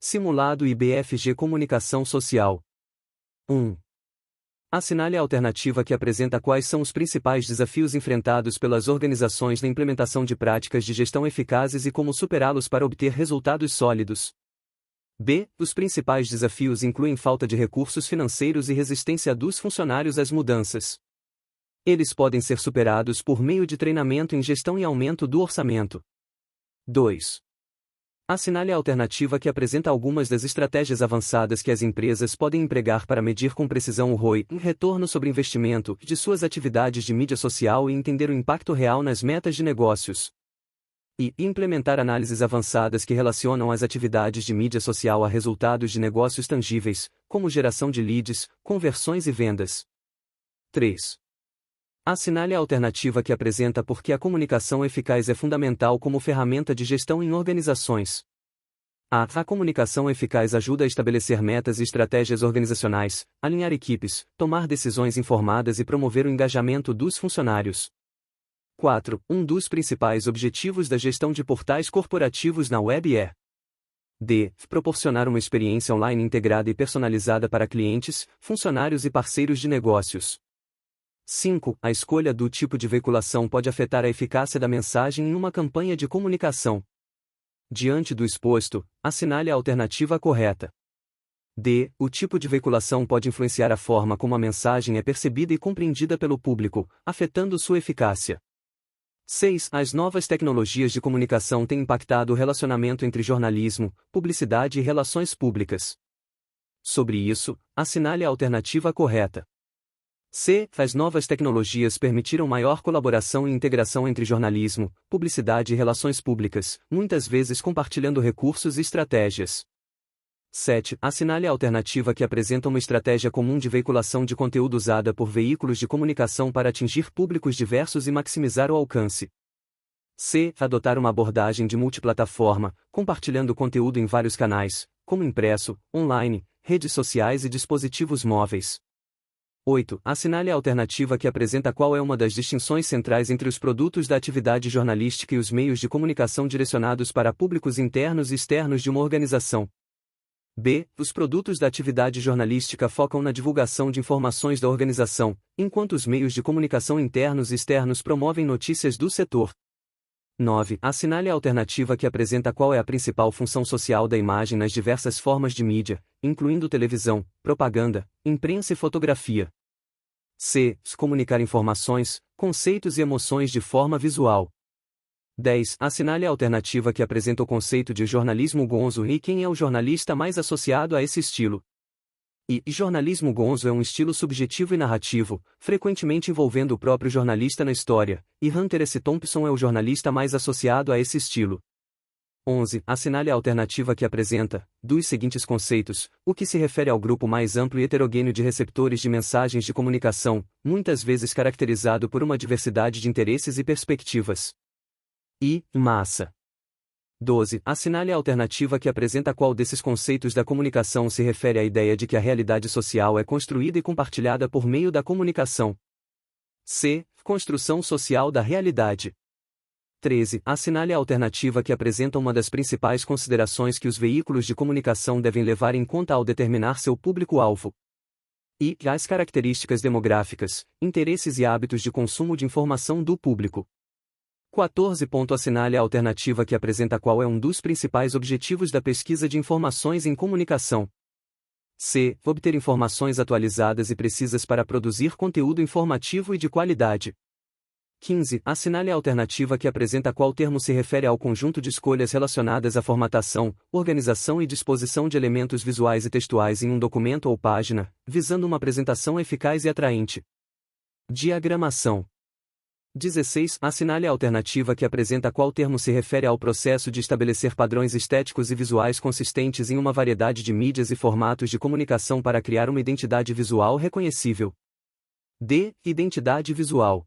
Simulado IBFG Comunicação Social. 1. Assinale a alternativa que apresenta quais são os principais desafios enfrentados pelas organizações na implementação de práticas de gestão eficazes e como superá-los para obter resultados sólidos. B. Os principais desafios incluem falta de recursos financeiros e resistência dos funcionários às mudanças. Eles podem ser superados por meio de treinamento em gestão e aumento do orçamento. 2. Assinale a alternativa que apresenta algumas das estratégias avançadas que as empresas podem empregar para medir com precisão o ROI, retorno sobre investimento, de suas atividades de mídia social e entender o impacto real nas metas de negócios. E implementar análises avançadas que relacionam as atividades de mídia social a resultados de negócios tangíveis, como geração de leads, conversões e vendas. 3. Assinale a alternativa que apresenta por que a comunicação eficaz é fundamental como ferramenta de gestão em organizações. A comunicação eficaz ajuda a estabelecer metas e estratégias organizacionais, alinhar equipes, tomar decisões informadas e promover o engajamento dos funcionários. 4. Um dos principais objetivos da gestão de portais corporativos na web é d. Proporcionar uma experiência online integrada e personalizada para clientes, funcionários e parceiros de negócios. 5. A escolha do tipo de veiculação pode afetar a eficácia da mensagem em uma campanha de comunicação. Diante do exposto, assinale a alternativa correta. D. O tipo de veiculação pode influenciar a forma como a mensagem é percebida e compreendida pelo público, afetando sua eficácia. 6. As novas tecnologias de comunicação têm impactado o relacionamento entre jornalismo, publicidade e relações públicas. Sobre isso, assinale a alternativa correta. C. As novas tecnologias permitiram maior colaboração e integração entre jornalismo, publicidade e relações públicas, muitas vezes compartilhando recursos e estratégias. 7. Assinale a alternativa que apresenta uma estratégia comum de veiculação de conteúdo usada por veículos de comunicação para atingir públicos diversos e maximizar o alcance. C. Adotar uma abordagem de multiplataforma, compartilhando conteúdo em vários canais, como impresso, online, redes sociais e dispositivos móveis. 8. Assinale a alternativa que apresenta qual é uma das distinções centrais entre os produtos da atividade jornalística e os meios de comunicação direcionados para públicos internos e externos de uma organização. B. Os produtos da atividade jornalística focam na divulgação de informações da organização, enquanto os meios de comunicação internos e externos promovem notícias do setor. 9. Assinale a alternativa que apresenta qual é a principal função social da imagem nas diversas formas de mídia, incluindo televisão, propaganda, imprensa e fotografia. C. Comunicar informações, conceitos e emoções de forma visual. 10. Assinale a alternativa que apresenta o conceito de jornalismo gonzo e quem é o jornalista mais associado a esse estilo. E jornalismo gonzo é um estilo subjetivo e narrativo, frequentemente envolvendo o próprio jornalista na história, e Hunter S. Thompson é o jornalista mais associado a esse estilo. 11. Assinale a alternativa que apresenta, dos seguintes conceitos, o que se refere ao grupo mais amplo e heterogêneo de receptores de mensagens de comunicação, muitas vezes caracterizado por uma diversidade de interesses e perspectivas. E massa. 12. Assinale a alternativa que apresenta qual desses conceitos da comunicação se refere à ideia de que a realidade social é construída e compartilhada por meio da comunicação. C. Construção social da realidade. 13. Assinale a alternativa que apresenta uma das principais considerações que os veículos de comunicação devem levar em conta ao determinar seu público-alvo. E as características demográficas, interesses e hábitos de consumo de informação do público. 14. Assinale a alternativa que apresenta qual é um dos principais objetivos da pesquisa de informações em comunicação. C. Obter informações atualizadas e precisas para produzir conteúdo informativo e de qualidade. 15. Assinale a alternativa que apresenta qual termo se refere ao conjunto de escolhas relacionadas à formatação, organização e disposição de elementos visuais e textuais em um documento ou página, visando uma apresentação eficaz e atraente. Diagramação. 16. Assinale a alternativa que apresenta qual termo se refere ao processo de estabelecer padrões estéticos e visuais consistentes em uma variedade de mídias e formatos de comunicação para criar uma identidade visual reconhecível. D. Identidade visual.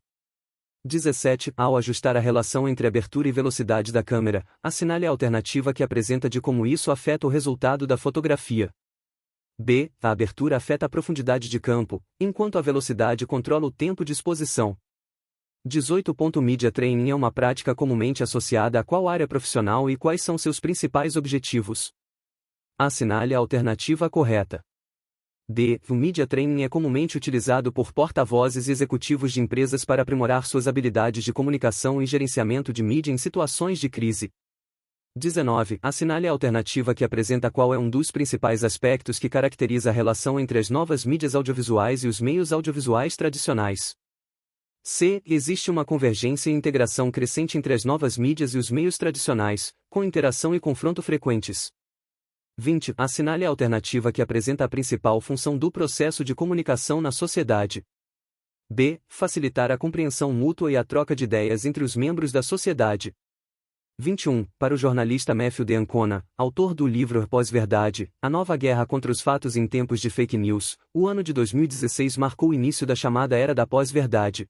17. Ao ajustar a relação entre abertura e velocidade da câmera, assinale a alternativa que apresenta de como isso afeta o resultado da fotografia. B. A abertura afeta a profundidade de campo, enquanto a velocidade controla o tempo de exposição. 18. Media training é uma prática comumente associada a qual área profissional e quais são seus principais objetivos? Assinale a alternativa correta. D. O Media Training é comumente utilizado por porta-vozes e executivos de empresas para aprimorar suas habilidades de comunicação e gerenciamento de mídia em situações de crise. 19. Assinale a alternativa que apresenta qual é um dos principais aspectos que caracteriza a relação entre as novas mídias audiovisuais e os meios audiovisuais tradicionais. C. Existe uma convergência e integração crescente entre as novas mídias e os meios tradicionais, com interação e confronto frequentes. 20. Assinale a alternativa que apresenta a principal função do processo de comunicação na sociedade. B. Facilitar a compreensão mútua e a troca de ideias entre os membros da sociedade. 21. Para o jornalista Matthew D. Ancona, autor do livro Pós-Verdade, A Nova Guerra contra os Fatos em Tempos de Fake News, o ano de 2016 marcou o início da chamada Era da Pós-Verdade.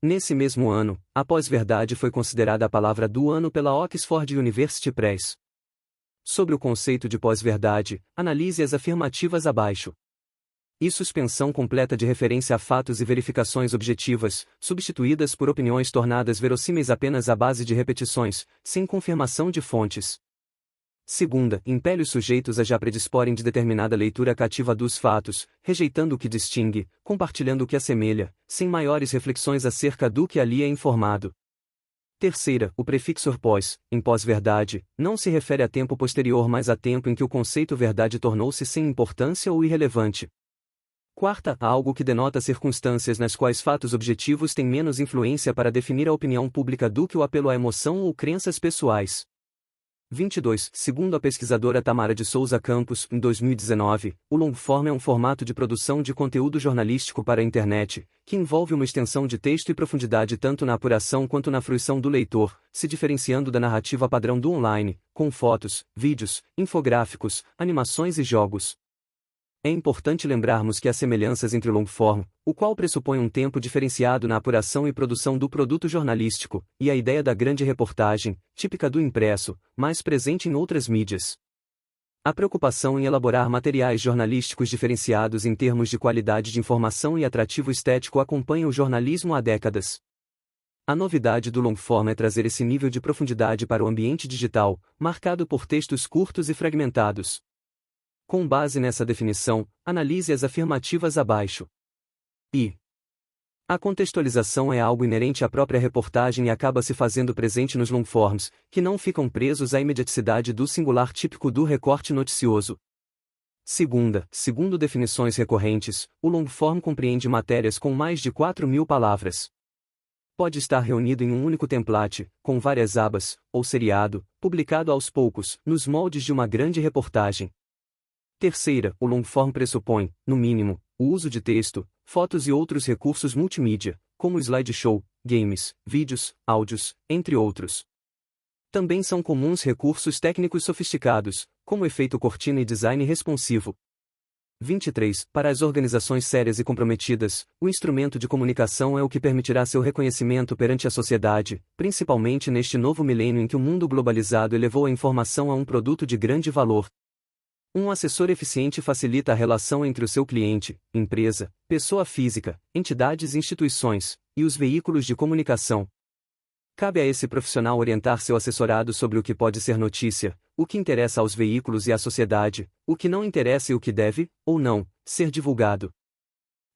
Nesse mesmo ano, a pós-verdade foi considerada a palavra do ano pela Oxford University Press. Sobre o conceito de pós-verdade, analise as afirmativas abaixo. E suspensão completa de referência a fatos e verificações objetivas, substituídas por opiniões tornadas verossímeis apenas à base de repetições, sem confirmação de fontes. Segunda, impele os sujeitos a já predisporem de determinada leitura cativa dos fatos, rejeitando o que distingue, compartilhando o que assemelha, sem maiores reflexões acerca do que ali é informado. Terceira, o prefixo pós, em pós-verdade, não se refere a tempo posterior mas a tempo em que o conceito verdade tornou-se sem importância ou irrelevante. Quarta, algo que denota circunstâncias nas quais fatos objetivos têm menos influência para definir a opinião pública do que o apelo à emoção ou crenças pessoais. 22. Segundo a pesquisadora Tamara de Souza Campos, em 2019, o long form é um formato de produção de conteúdo jornalístico para a internet, que envolve uma extensão de texto e profundidade tanto na apuração quanto na fruição do leitor, se diferenciando da narrativa padrão do online, com fotos, vídeos, infográficos, animações e jogos. É importante lembrarmos que há semelhanças entre o long form, o qual pressupõe um tempo diferenciado na apuração e produção do produto jornalístico, e a ideia da grande reportagem, típica do impresso, mais presente em outras mídias. A preocupação em elaborar materiais jornalísticos diferenciados em termos de qualidade de informação e atrativo estético acompanha o jornalismo há décadas. A novidade do long form é trazer esse nível de profundidade para o ambiente digital, marcado por textos curtos e fragmentados. Com base nessa definição, analise as afirmativas abaixo. I. A contextualização é algo inerente à própria reportagem e acaba se fazendo presente nos longforms, que não ficam presos à imediaticidade do singular típico do recorte noticioso. Segunda, segundo definições recorrentes, o longform compreende matérias com mais de 4.000 palavras. Pode estar reunido em um único template, com várias abas, ou seriado, publicado aos poucos, nos moldes de uma grande reportagem. Terceira, o longform pressupõe, no mínimo, o uso de texto, fotos e outros recursos multimídia, como slideshow, games, vídeos, áudios, entre outros. Também são comuns recursos técnicos sofisticados, como efeito cortina e design responsivo. 23. Para as organizações sérias e comprometidas, o instrumento de comunicação é o que permitirá seu reconhecimento perante a sociedade, principalmente neste novo milênio em que o mundo globalizado elevou a informação a um produto de grande valor. Um assessor eficiente facilita a relação entre o seu cliente, empresa, pessoa física, entidades e instituições, e os veículos de comunicação. Cabe a esse profissional orientar seu assessorado sobre o que pode ser notícia, o que interessa aos veículos e à sociedade, o que não interessa e o que deve, ou não, ser divulgado.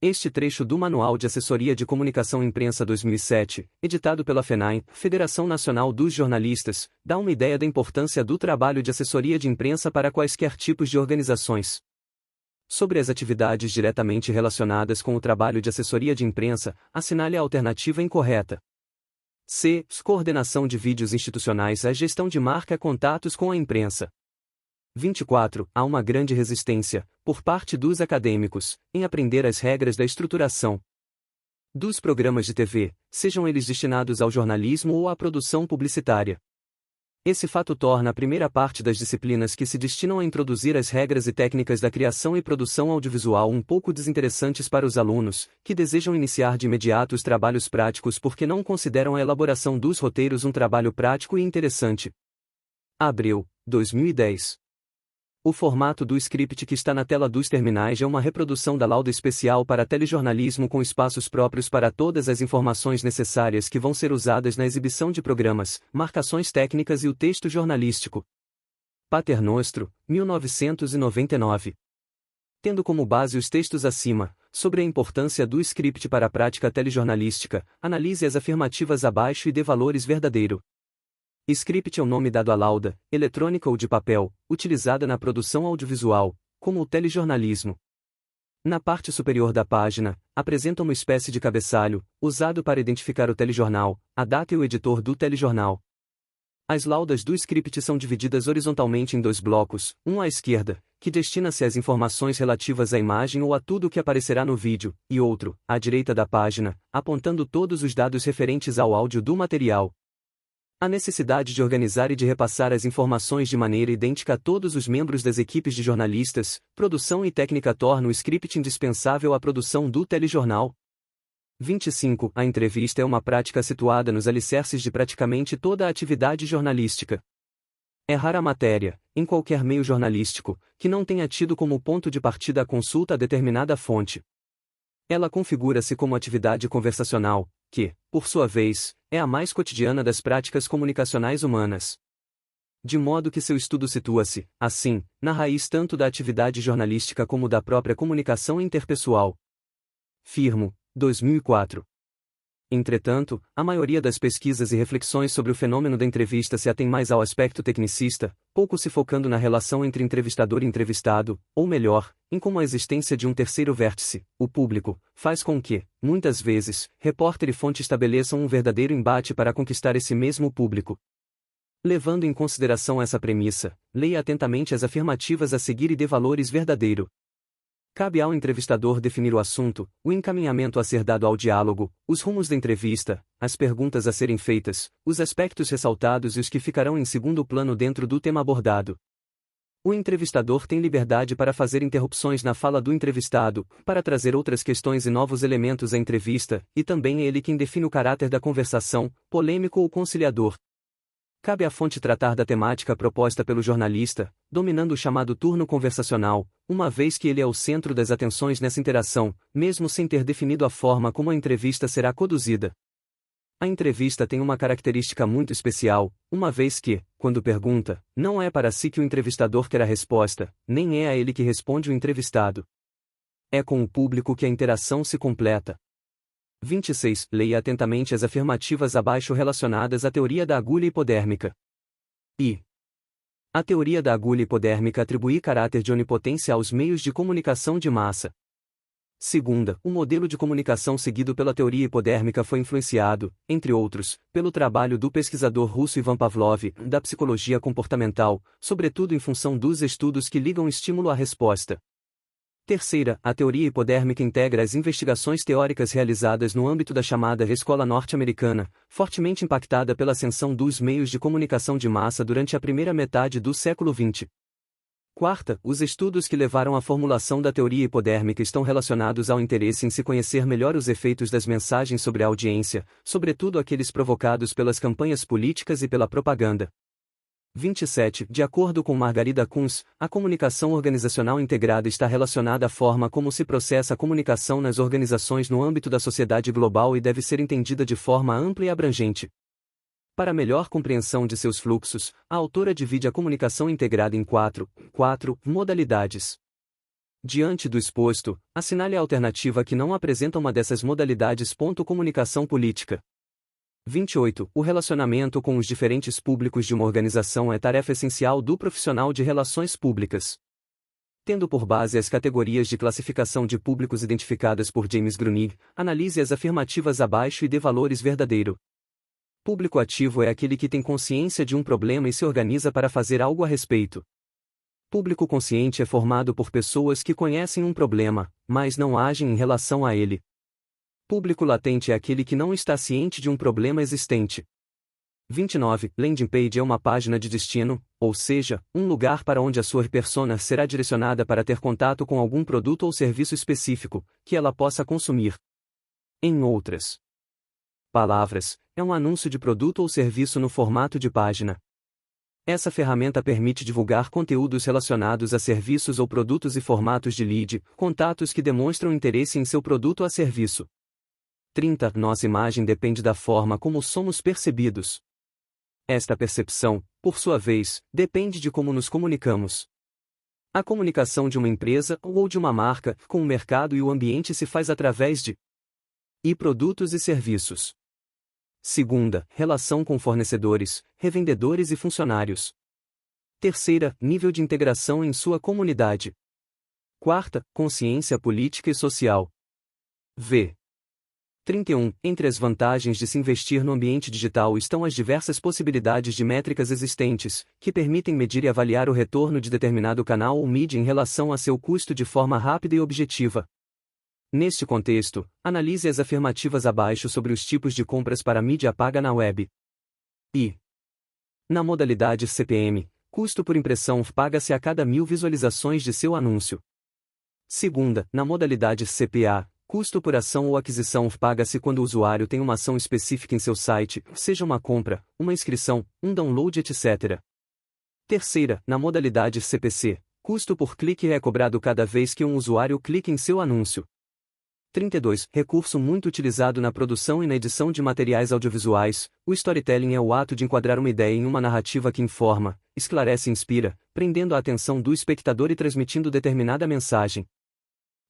Este trecho do Manual de Assessoria de Comunicação Imprensa 2007, editado pela FENAIM, Federação Nacional dos Jornalistas, dá uma ideia da importância do trabalho de assessoria de imprensa para quaisquer tipos de organizações. Sobre as atividades diretamente relacionadas com o trabalho de assessoria de imprensa, assinale a alternativa incorreta. C. Coordenação de vídeos institucionais à gestão de marca contatos com a imprensa. 24. Há uma grande resistência, por parte dos acadêmicos, em aprender as regras da estruturação dos programas de TV, sejam eles destinados ao jornalismo ou à produção publicitária. Esse fato torna a primeira parte das disciplinas que se destinam a introduzir as regras e técnicas da criação e produção audiovisual um pouco desinteressantes para os alunos, que desejam iniciar de imediato os trabalhos práticos porque não consideram a elaboração dos roteiros um trabalho prático e interessante. Abreu, 2010. O formato do script que está na tela dos terminais é uma reprodução da lauda especial para telejornalismo com espaços próprios para todas as informações necessárias que vão ser usadas na exibição de programas, marcações técnicas e o texto jornalístico. Paternostro, 1999. Tendo como base os textos acima, sobre a importância do script para a prática telejornalística, analise as afirmativas abaixo e dê valores verdadeiro. Script é o nome dado à lauda, eletrônica ou de papel, utilizada na produção audiovisual, como o telejornalismo. Na parte superior da página, apresenta uma espécie de cabeçalho, usado para identificar o telejornal, a data e o editor do telejornal. As laudas do script são divididas horizontalmente em dois blocos, um à esquerda, que destina-se às informações relativas à imagem ou a tudo o que aparecerá no vídeo, e outro, à direita da página, apontando todos os dados referentes ao áudio do material. A necessidade de organizar e de repassar as informações de maneira idêntica a todos os membros das equipes de jornalistas, produção e técnica torna o script indispensável à produção do telejornal. 25. A entrevista é uma prática situada nos alicerces de praticamente toda a atividade jornalística. É rara a matéria, em qualquer meio jornalístico, que não tenha tido como ponto de partida a consulta a determinada fonte. Ela configura-se como atividade conversacional, que, por sua vez, é a mais cotidiana das práticas comunicacionais humanas. De modo que seu estudo situa-se, assim, na raiz tanto da atividade jornalística como da própria comunicação interpessoal. Firmo, 2004. Entretanto, a maioria das pesquisas e reflexões sobre o fenômeno da entrevista se atém mais ao aspecto tecnicista, pouco se focando na relação entre entrevistador e entrevistado, ou melhor, em como a existência de um terceiro vértice, o público, faz com que, muitas vezes, repórter e fonte estabeleçam um verdadeiro embate para conquistar esse mesmo público. Levando em consideração essa premissa, leia atentamente as afirmativas a seguir e dê valores verdadeiro. Cabe ao entrevistador definir o assunto, o encaminhamento a ser dado ao diálogo, os rumos da entrevista, as perguntas a serem feitas, os aspectos ressaltados e os que ficarão em segundo plano dentro do tema abordado. O entrevistador tem liberdade para fazer interrupções na fala do entrevistado, para trazer outras questões e novos elementos à entrevista, e também é ele quem define o caráter da conversação, polêmico ou conciliador. Cabe à fonte tratar da temática proposta pelo jornalista, dominando o chamado turno conversacional, uma vez que ele é o centro das atenções nessa interação, mesmo sem ter definido a forma como a entrevista será conduzida. A entrevista tem uma característica muito especial, uma vez que, quando pergunta, não é para si que o entrevistador quer a resposta, nem é a ele que responde o entrevistado. É com o público que a interação se completa. 26. Leia atentamente as afirmativas abaixo relacionadas à teoria da agulha hipodérmica. A teoria da agulha hipodérmica atribui caráter de onipotência aos meios de comunicação de massa. Segunda, o modelo de comunicação seguido pela teoria hipodérmica foi influenciado, entre outros, pelo trabalho do pesquisador russo Ivan Pavlov, da psicologia comportamental, sobretudo em função dos estudos que ligam estímulo à resposta. Terceira, a teoria hipodérmica integra as investigações teóricas realizadas no âmbito da chamada escola norte-americana, fortemente impactada pela ascensão dos meios de comunicação de massa durante a primeira metade do século XX. Quarta, os estudos que levaram à formulação da teoria hipodérmica estão relacionados ao interesse em se conhecer melhor os efeitos das mensagens sobre a audiência, sobretudo aqueles provocados pelas campanhas políticas e pela propaganda. 27. De acordo com Margarida Kunz, a comunicação organizacional integrada está relacionada à forma como se processa a comunicação nas organizações no âmbito da sociedade global e deve ser entendida de forma ampla e abrangente. Para melhor compreensão de seus fluxos, a autora divide a comunicação integrada em quatro modalidades. Diante do exposto, assinale a alternativa que não apresenta uma dessas modalidades. Comunicação política. 28. O relacionamento com os diferentes públicos de uma organização é tarefa essencial do profissional de relações públicas. Tendo por base as categorias de classificação de públicos identificadas por James Grunig, analise as afirmativas abaixo e dê valores verdadeiro. Público ativo é aquele que tem consciência de um problema e se organiza para fazer algo a respeito. Público consciente é formado por pessoas que conhecem um problema, mas não agem em relação a ele. Público latente é aquele que não está ciente de um problema existente. 29. Landing page é uma página de destino, ou seja, um lugar para onde a sua persona será direcionada para ter contato com algum produto ou serviço específico, que ela possa consumir. Em outras palavras, é um anúncio de produto ou serviço no formato de página. Essa ferramenta permite divulgar conteúdos relacionados a serviços ou produtos e formatos de lead, contatos que demonstram interesse em seu produto ou serviço. 30. Nossa imagem depende da forma como somos percebidos. Esta percepção, por sua vez, depende de como nos comunicamos. A comunicação de uma empresa ou de uma marca com o mercado e o ambiente se faz através de produtos e serviços. Segunda, relação com fornecedores, revendedores e funcionários. Terceira, nível de integração em sua comunidade. Quarta, consciência política e social. V. 31. Entre as vantagens de se investir no ambiente digital estão as diversas possibilidades de métricas existentes, que permitem medir e avaliar o retorno de determinado canal ou mídia em relação a seu custo de forma rápida e objetiva. Neste contexto, analise as afirmativas abaixo sobre os tipos de compras para mídia paga na web. Na modalidade CPM, custo por impressão paga-se a cada 1000 visualizações de seu anúncio. Segunda, na modalidade CPA, custo por ação ou aquisição paga-se quando o usuário tem uma ação específica em seu site, seja uma compra, uma inscrição, um download, etc. Terceira, na modalidade CPC, custo por clique é cobrado cada vez que um usuário clica em seu anúncio. 32. Recurso muito utilizado na produção e na edição de materiais audiovisuais, o storytelling é o ato de enquadrar uma ideia em uma narrativa que informa, esclarece e inspira, prendendo a atenção do espectador e transmitindo determinada mensagem.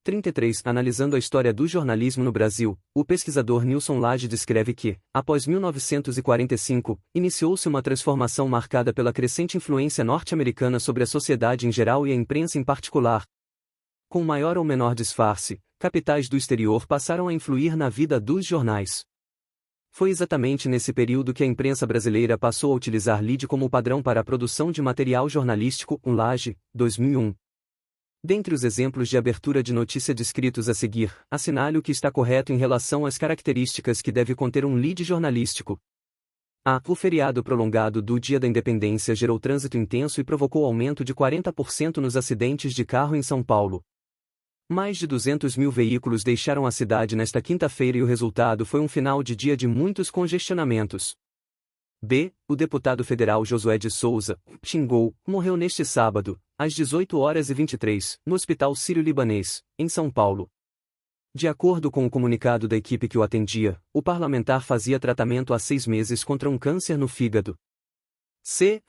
33. Analisando a história do jornalismo no Brasil, o pesquisador Nilson Lage descreve que, após 1945, iniciou-se uma transformação marcada pela crescente influência norte-americana sobre a sociedade em geral e a imprensa em particular. Com maior ou menor disfarce, capitais do exterior passaram a influir na vida dos jornais. Foi exatamente nesse período que a imprensa brasileira passou a utilizar lead como padrão para a produção de material jornalístico, Lage, 2001. Dentre os exemplos de abertura de notícia descritos a seguir, assinale o que está correto em relação às características que deve conter um lead jornalístico. O feriado prolongado do Dia da Independência gerou trânsito intenso e provocou aumento de 40% nos acidentes de carro em São Paulo. Mais de 200 mil veículos deixaram a cidade nesta quinta-feira e o resultado foi um final de dia de muitos congestionamentos. O deputado federal Josué de Souza, Xingou, morreu neste sábado, às 18h23, no Hospital Sírio-Libanês, em São Paulo. De acordo com o comunicado da equipe que o atendia, o parlamentar fazia tratamento há 6 meses contra um câncer no fígado.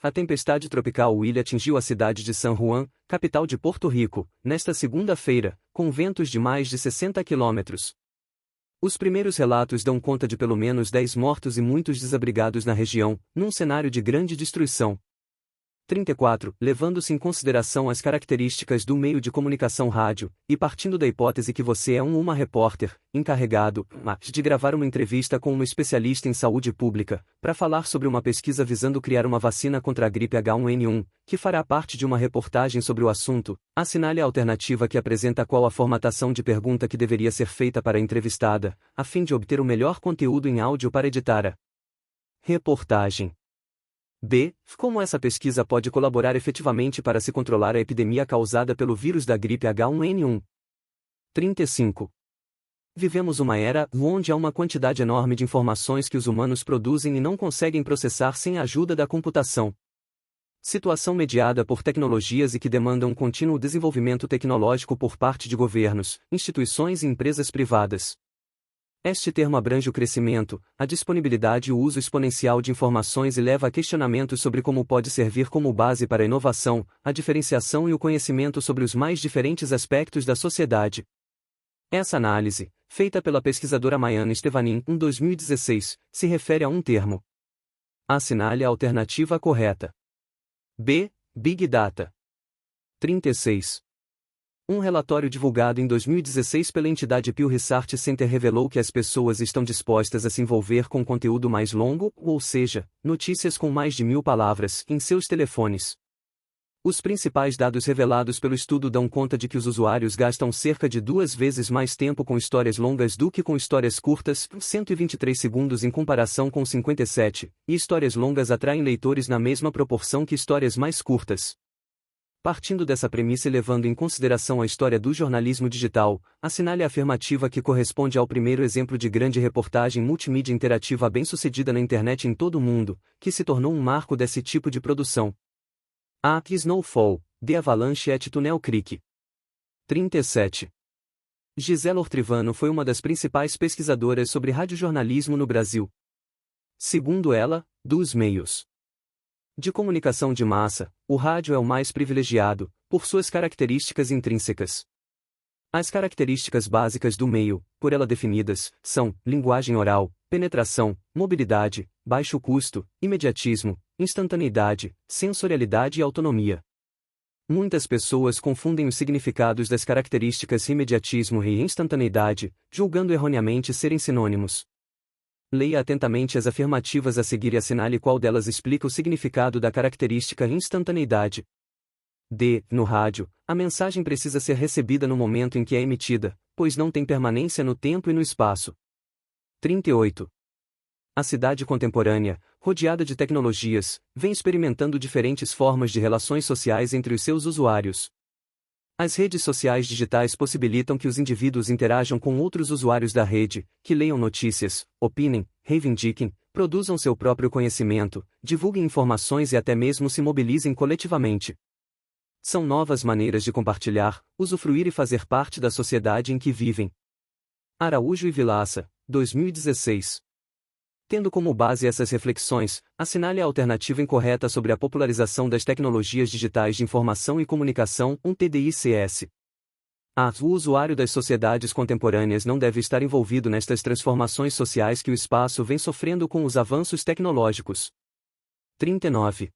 A tempestade tropical Willy atingiu a cidade de San Juan, capital de Porto Rico, nesta segunda-feira, com ventos de mais de 60 quilômetros. Os primeiros relatos dão conta de pelo menos 10 mortos e muitos desabrigados na região, num cenário de grande destruição. 34. Levando-se em consideração as características do meio de comunicação rádio, e partindo da hipótese que você é uma repórter, encarregado, de gravar uma entrevista com uma especialista em saúde pública, para falar sobre uma pesquisa visando criar uma vacina contra a gripe H1N1, que fará parte de uma reportagem sobre o assunto, assinale a alternativa que apresenta qual a formatação de pergunta que deveria ser feita para a entrevistada, a fim de obter o melhor conteúdo em áudio para editar a reportagem. Como essa pesquisa pode colaborar efetivamente para se controlar a epidemia causada pelo vírus da gripe H1N1? 35. Vivemos uma era onde há uma quantidade enorme de informações que os humanos produzem e não conseguem processar sem a ajuda da computação. Situação mediada por tecnologias e que demandam contínuo desenvolvimento tecnológico por parte de governos, instituições e empresas privadas. Este termo abrange o crescimento, a disponibilidade e o uso exponencial de informações e leva a questionamentos sobre como pode servir como base para a inovação, a diferenciação e o conhecimento sobre os mais diferentes aspectos da sociedade. Essa análise, feita pela pesquisadora Maiana Estevanin, em 2016, se refere a um termo. Assinale a alternativa correta. Big Data. 36. Um relatório divulgado em 2016 pela entidade Pew Research Center revelou que as pessoas estão dispostas a se envolver com conteúdo mais longo, ou seja, notícias com mais de 1000 palavras, em seus telefones. Os principais dados revelados pelo estudo dão conta de que os usuários gastam cerca de 2 vezes mais tempo com histórias longas do que com histórias curtas, 123 segundos em comparação com 57, e histórias longas atraem leitores na mesma proporção que histórias mais curtas. Partindo dessa premissa e levando em consideração a história do jornalismo digital, assinale a afirmativa que corresponde ao primeiro exemplo de grande reportagem multimídia interativa bem-sucedida na internet em todo o mundo, que se tornou um marco desse tipo de produção. Snowfall, The Avalanche at Tunnel Creek. 37. Gisela Ortrivano foi uma das principais pesquisadoras sobre radiojornalismo no Brasil. Segundo ela, dos meios De comunicação de massa, o rádio é o mais privilegiado, por suas características intrínsecas. As características básicas do meio, por ela definidas, são linguagem oral, penetração, mobilidade, baixo custo, imediatismo, instantaneidade, sensorialidade e autonomia. Muitas pessoas confundem os significados das características imediatismo e instantaneidade, julgando erroneamente serem sinônimos. Leia atentamente as afirmativas a seguir e assinale qual delas explica o significado da característica instantaneidade. No rádio, a mensagem precisa ser recebida no momento em que é emitida, pois não tem permanência no tempo e no espaço. 38. A cidade contemporânea, rodeada de tecnologias, vem experimentando diferentes formas de relações sociais entre os seus usuários. As redes sociais digitais possibilitam que os indivíduos interajam com outros usuários da rede, que leiam notícias, opinem, reivindiquem, produzam seu próprio conhecimento, divulguem informações e até mesmo se mobilizem coletivamente. São novas maneiras de compartilhar, usufruir e fazer parte da sociedade em que vivem. Araújo e Vilaça, 2016. Tendo como base essas reflexões, assinale a alternativa incorreta sobre a popularização das tecnologias digitais de informação e comunicação, TDICS. O usuário das sociedades contemporâneas não deve estar envolvido nestas transformações sociais que o espaço vem sofrendo com os avanços tecnológicos. 39.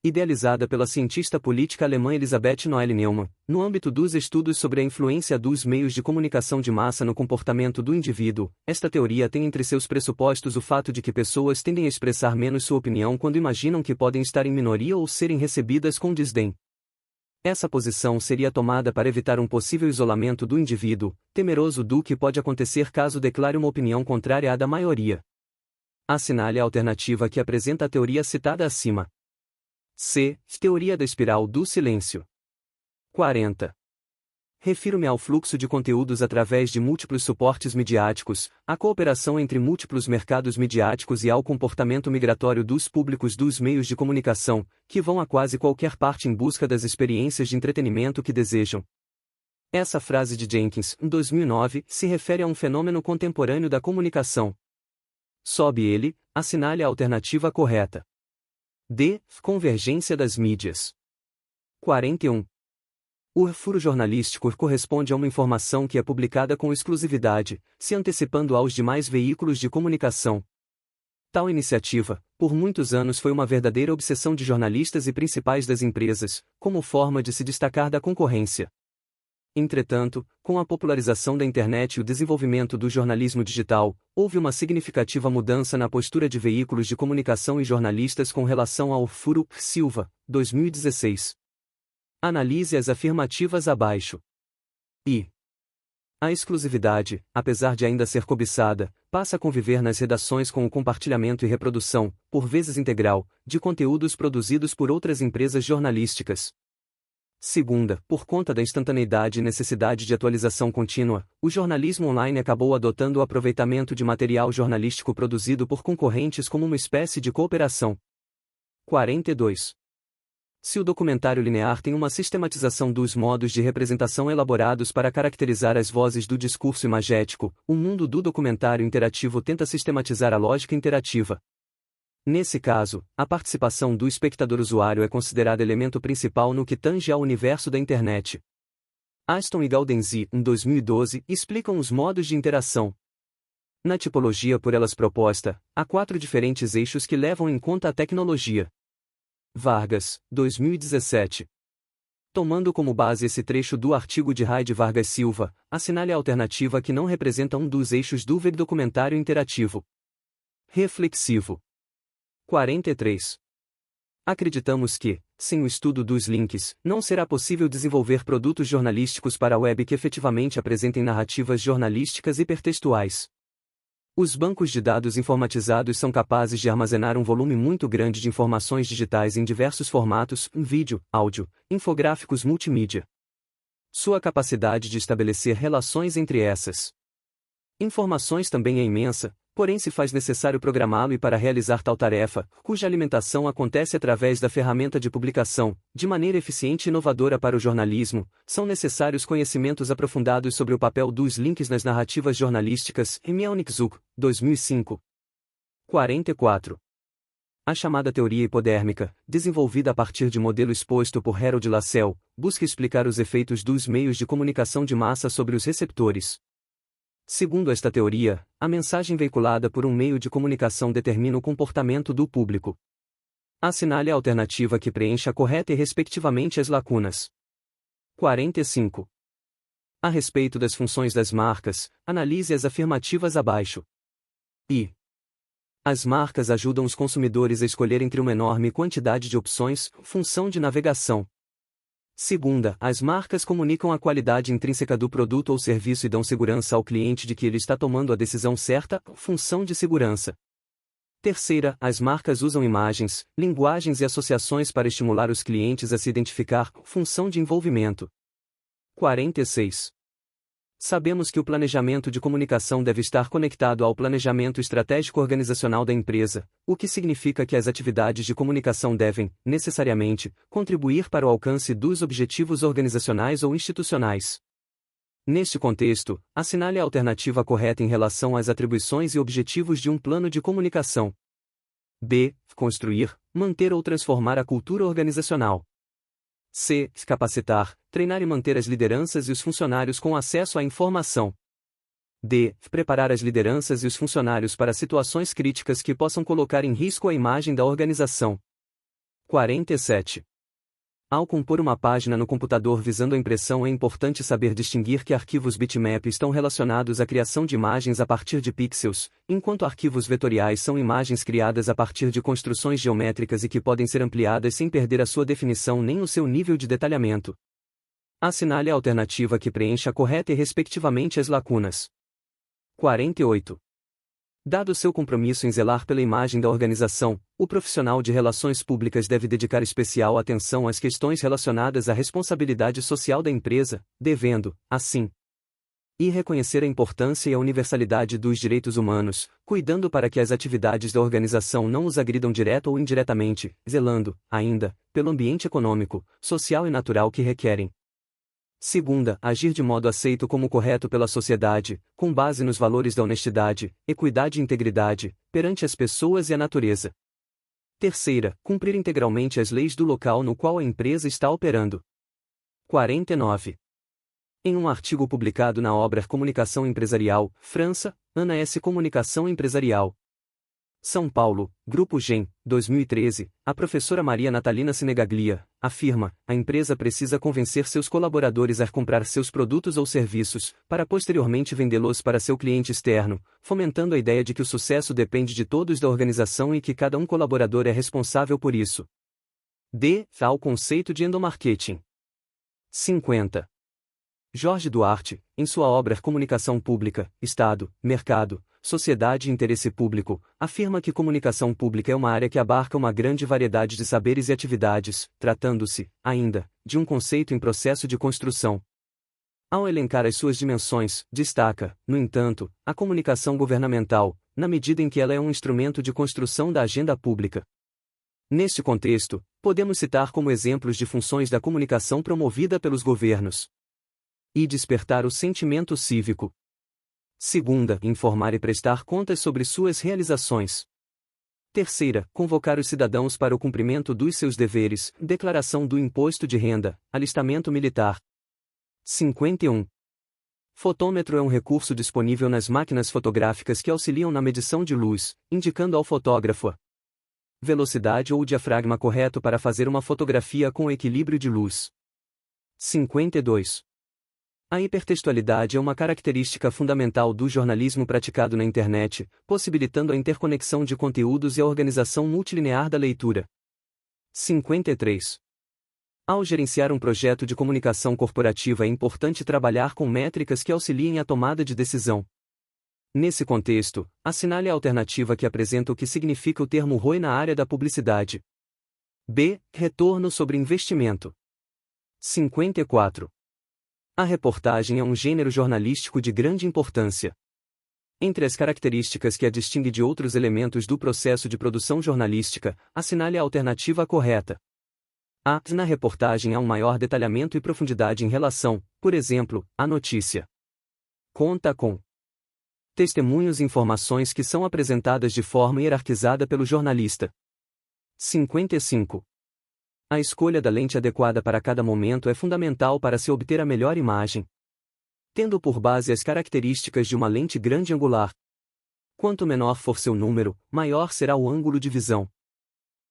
Idealizada pela cientista política alemã Elisabeth Noelle Neumann, no âmbito dos estudos sobre a influência dos meios de comunicação de massa no comportamento do indivíduo, esta teoria tem entre seus pressupostos o fato de que pessoas tendem a expressar menos sua opinião quando imaginam que podem estar em minoria ou serem recebidas com desdém. Essa posição seria tomada para evitar um possível isolamento do indivíduo, temeroso do que pode acontecer caso declare uma opinião contrária à da maioria. Assinale a alternativa que apresenta a teoria citada acima. Teoria da espiral do silêncio. 40. Refiro-me ao fluxo de conteúdos através de múltiplos suportes midiáticos, à cooperação entre múltiplos mercados midiáticos e ao comportamento migratório dos públicos dos meios de comunicação, que vão a quase qualquer parte em busca das experiências de entretenimento que desejam. Essa frase de Jenkins, em 2009, se refere a um fenômeno contemporâneo da comunicação. Sobe ele, assinale a alternativa correta. Convergência das mídias. 41. O furo jornalístico corresponde a uma informação que é publicada com exclusividade, se antecipando aos demais veículos de comunicação. Tal iniciativa, por muitos anos foi uma verdadeira obsessão de jornalistas e principais das empresas, como forma de se destacar da concorrência. Entretanto, com a popularização da internet e o desenvolvimento do jornalismo digital, houve uma significativa mudança na postura de veículos de comunicação e jornalistas com relação ao furo. Silva, 2016. Analise as afirmativas abaixo. A exclusividade, apesar de ainda ser cobiçada, passa a conviver nas redações com o compartilhamento e reprodução, por vezes integral, de conteúdos produzidos por outras empresas jornalísticas. Segunda, por conta da instantaneidade e necessidade de atualização contínua, o jornalismo online acabou adotando o aproveitamento de material jornalístico produzido por concorrentes como uma espécie de cooperação. 42. Se o documentário linear tem uma sistematização dos modos de representação elaborados para caracterizar as vozes do discurso imagético, o mundo do documentário interativo tenta sistematizar a lógica interativa. Nesse caso, a participação do espectador-usuário é considerada elemento principal no que tange ao universo da internet. Aston e Gaudenzi, em 2012, explicam os modos de interação. Na tipologia por elas proposta, há 4 diferentes eixos que levam em conta a tecnologia. Vargas, 2017. Tomando como base esse trecho do artigo de Raide Vargas Silva, assinale a alternativa que não representa um dos eixos do documentário interativo. Reflexivo. 43. Acreditamos que, sem o estudo dos links, não será possível desenvolver produtos jornalísticos para a web que efetivamente apresentem narrativas jornalísticas hipertextuais. Os bancos de dados informatizados são capazes de armazenar um volume muito grande de informações digitais em diversos formatos, vídeo, áudio, infográficos multimídia. Sua capacidade de estabelecer relações entre essas informações também é imensa, porém se faz necessário programá-lo e para realizar tal tarefa, cuja alimentação acontece através da ferramenta de publicação, de maneira eficiente e inovadora para o jornalismo, são necessários conhecimentos aprofundados sobre o papel dos links nas narrativas jornalísticas, Mielnik Zuk, 2005. 44. A chamada teoria hipodérmica, desenvolvida a partir de modelo exposto por Harold Lassell, busca explicar os efeitos dos meios de comunicação de massa sobre os receptores. Segundo esta teoria, a mensagem veiculada por um meio de comunicação determina o comportamento do público. Assinale a alternativa que preencha correta e respectivamente as lacunas. 45. A respeito das funções das marcas, analise as afirmativas abaixo. I. As marcas ajudam os consumidores a escolher entre uma enorme quantidade de opções, função de navegação. Segunda, as marcas comunicam a qualidade intrínseca do produto ou serviço e dão segurança ao cliente de que ele está tomando a decisão certa, função de segurança. Terceira, as marcas usam imagens, linguagens e associações para estimular os clientes a se identificar, função de envolvimento. 46. Sabemos que o planejamento de comunicação deve estar conectado ao planejamento estratégico organizacional da empresa, o que significa que as atividades de comunicação devem, necessariamente, contribuir para o alcance dos objetivos organizacionais ou institucionais. Neste contexto, assinale a alternativa correta em relação às atribuições e objetivos de um plano de comunicação. B. Construir, manter ou transformar a cultura organizacional. C. Capacitar, treinar e manter as lideranças e os funcionários com acesso à informação. D. Preparar as lideranças e os funcionários para situações críticas que possam colocar em risco a imagem da organização. 47. Ao compor uma página no computador visando a impressão, é importante saber distinguir que arquivos bitmap estão relacionados à criação de imagens a partir de pixels, enquanto arquivos vetoriais são imagens criadas a partir de construções geométricas e que podem ser ampliadas sem perder a sua definição nem o seu nível de detalhamento. Assinale a alternativa que preencha correta e respectivamente as lacunas. 48. Dado seu compromisso em zelar pela imagem da organização, o profissional de relações públicas deve dedicar especial atenção às questões relacionadas à responsabilidade social da empresa, devendo, assim, reconhecer a importância e a universalidade dos direitos humanos, cuidando para que as atividades da organização não os agridam direto ou indiretamente, zelando, ainda, pelo ambiente econômico, social e natural que requerem. Segunda, agir de modo aceito como correto pela sociedade, com base nos valores da honestidade, equidade e integridade, perante as pessoas e a natureza. Terceira, cumprir integralmente as leis do local no qual a empresa está operando. 49. Em um artigo publicado na obra Comunicação Empresarial, França, Ana S. Comunicação Empresarial. São Paulo, Grupo GEM, 2013, a professora Maria Natalina Sinegaglia afirma: a empresa precisa convencer seus colaboradores a comprar seus produtos ou serviços, para posteriormente vendê-los para seu cliente externo, fomentando a ideia de que o sucesso depende de todos da organização e que cada um colaborador é responsável por isso. D. Ao conceito de endomarketing. 50. Jorge Duarte, em sua obra Comunicação Pública, Estado, Mercado, Sociedade e Interesse Público, afirma que comunicação pública é uma área que abarca uma grande variedade de saberes e atividades, tratando-se, ainda, de um conceito em processo de construção. Ao elencar as suas dimensões, destaca, no entanto, a comunicação governamental, na medida em que ela é um instrumento de construção da agenda pública. Neste contexto, podemos citar como exemplos de funções da comunicação promovida pelos governos. E despertar o sentimento cívico. Segunda, informar e prestar contas sobre suas realizações. Terceira, convocar os cidadãos para o cumprimento dos seus deveres, declaração do imposto de renda, alistamento militar. 51. Fotômetro é um recurso disponível nas máquinas fotográficas que auxiliam na medição de luz, indicando ao fotógrafo a velocidade ou o diafragma correto para fazer uma fotografia com equilíbrio de luz. 52. A hipertextualidade é uma característica fundamental do jornalismo praticado na internet, possibilitando a interconexão de conteúdos e a organização multilinear da leitura. 53. Ao gerenciar um projeto de comunicação corporativa é importante trabalhar com métricas que auxiliem a tomada de decisão. Nesse contexto, assinale a alternativa que apresenta o que significa o termo ROI na área da publicidade. B. Retorno sobre investimento. 54. A reportagem é um gênero jornalístico de grande importância. Entre as características que a distingue de outros elementos do processo de produção jornalística, assinale a alternativa correta. A. Na reportagem há um maior detalhamento e profundidade em relação, por exemplo, à notícia. Conta com testemunhos e informações que são apresentadas de forma hierarquizada pelo jornalista. 55. A escolha da lente adequada para cada momento é fundamental para se obter a melhor imagem. Tendo por base as características de uma lente grande angular. Quanto menor for seu número, maior será o ângulo de visão.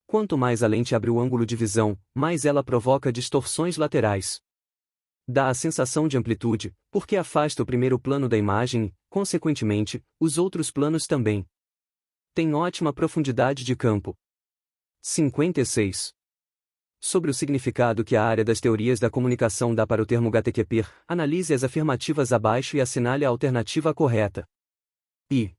Quanto mais a lente abre o ângulo de visão, mais ela provoca distorções laterais. Dá a sensação de amplitude, porque afasta o primeiro plano da imagem e, consequentemente, os outros planos também. Tem ótima profundidade de campo. 56. Sobre o significado que a área das teorias da comunicação dá para o termo gatekeeper, analise as afirmativas abaixo e assinale a alternativa correta. I.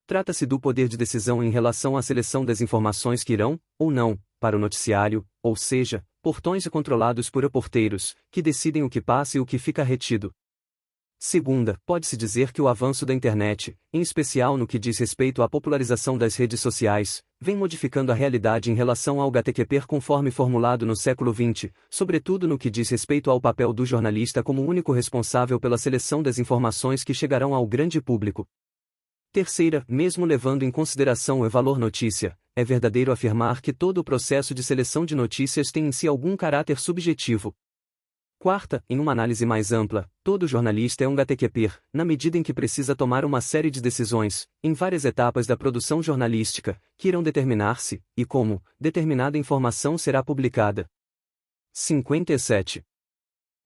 Trata-se do poder de decisão em relação à seleção das informações que irão, ou não, para o noticiário, ou seja, portões controlados por reporteiros, que decidem o que passa e o que fica retido. Segunda, pode-se dizer que o avanço da internet, em especial no que diz respeito à popularização das redes sociais, vem modificando a realidade em relação ao gatekeeper conforme formulado no século XX, sobretudo no que diz respeito ao papel do jornalista como único responsável pela seleção das informações que chegarão ao grande público. Terceira, mesmo levando em consideração o valor notícia, é verdadeiro afirmar que todo o processo de seleção de notícias tem em si algum caráter subjetivo. Quarta, em uma análise mais ampla, todo jornalista é um gatekeeper, na medida em que precisa tomar uma série de decisões, em várias etapas da produção jornalística, que irão determinar se, e como, determinada informação será publicada. 57.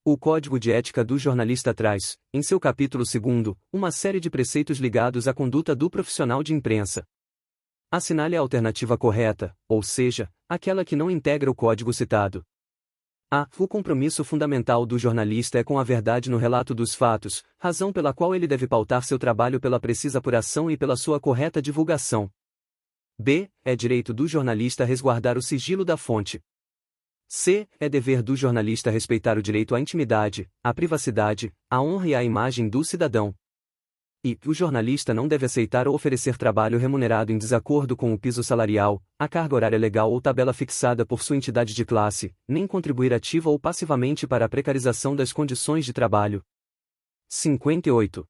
O Código de Ética do Jornalista traz, em seu capítulo 2º, uma série de preceitos ligados à conduta do profissional de imprensa. Assinale a alternativa correta, ou seja, aquela que não integra o código citado. A. O compromisso fundamental do jornalista é com a verdade no relato dos fatos, razão pela qual ele deve pautar seu trabalho pela precisa apuração e pela sua correta divulgação. B. É direito do jornalista resguardar o sigilo da fonte. C. É dever do jornalista respeitar o direito à intimidade, à privacidade, à honra e à imagem do cidadão. E. O jornalista não deve aceitar ou oferecer trabalho remunerado em desacordo com o piso salarial, a carga horária legal ou tabela fixada por sua entidade de classe, nem contribuir ativa ou passivamente para a precarização das condições de trabalho. 58.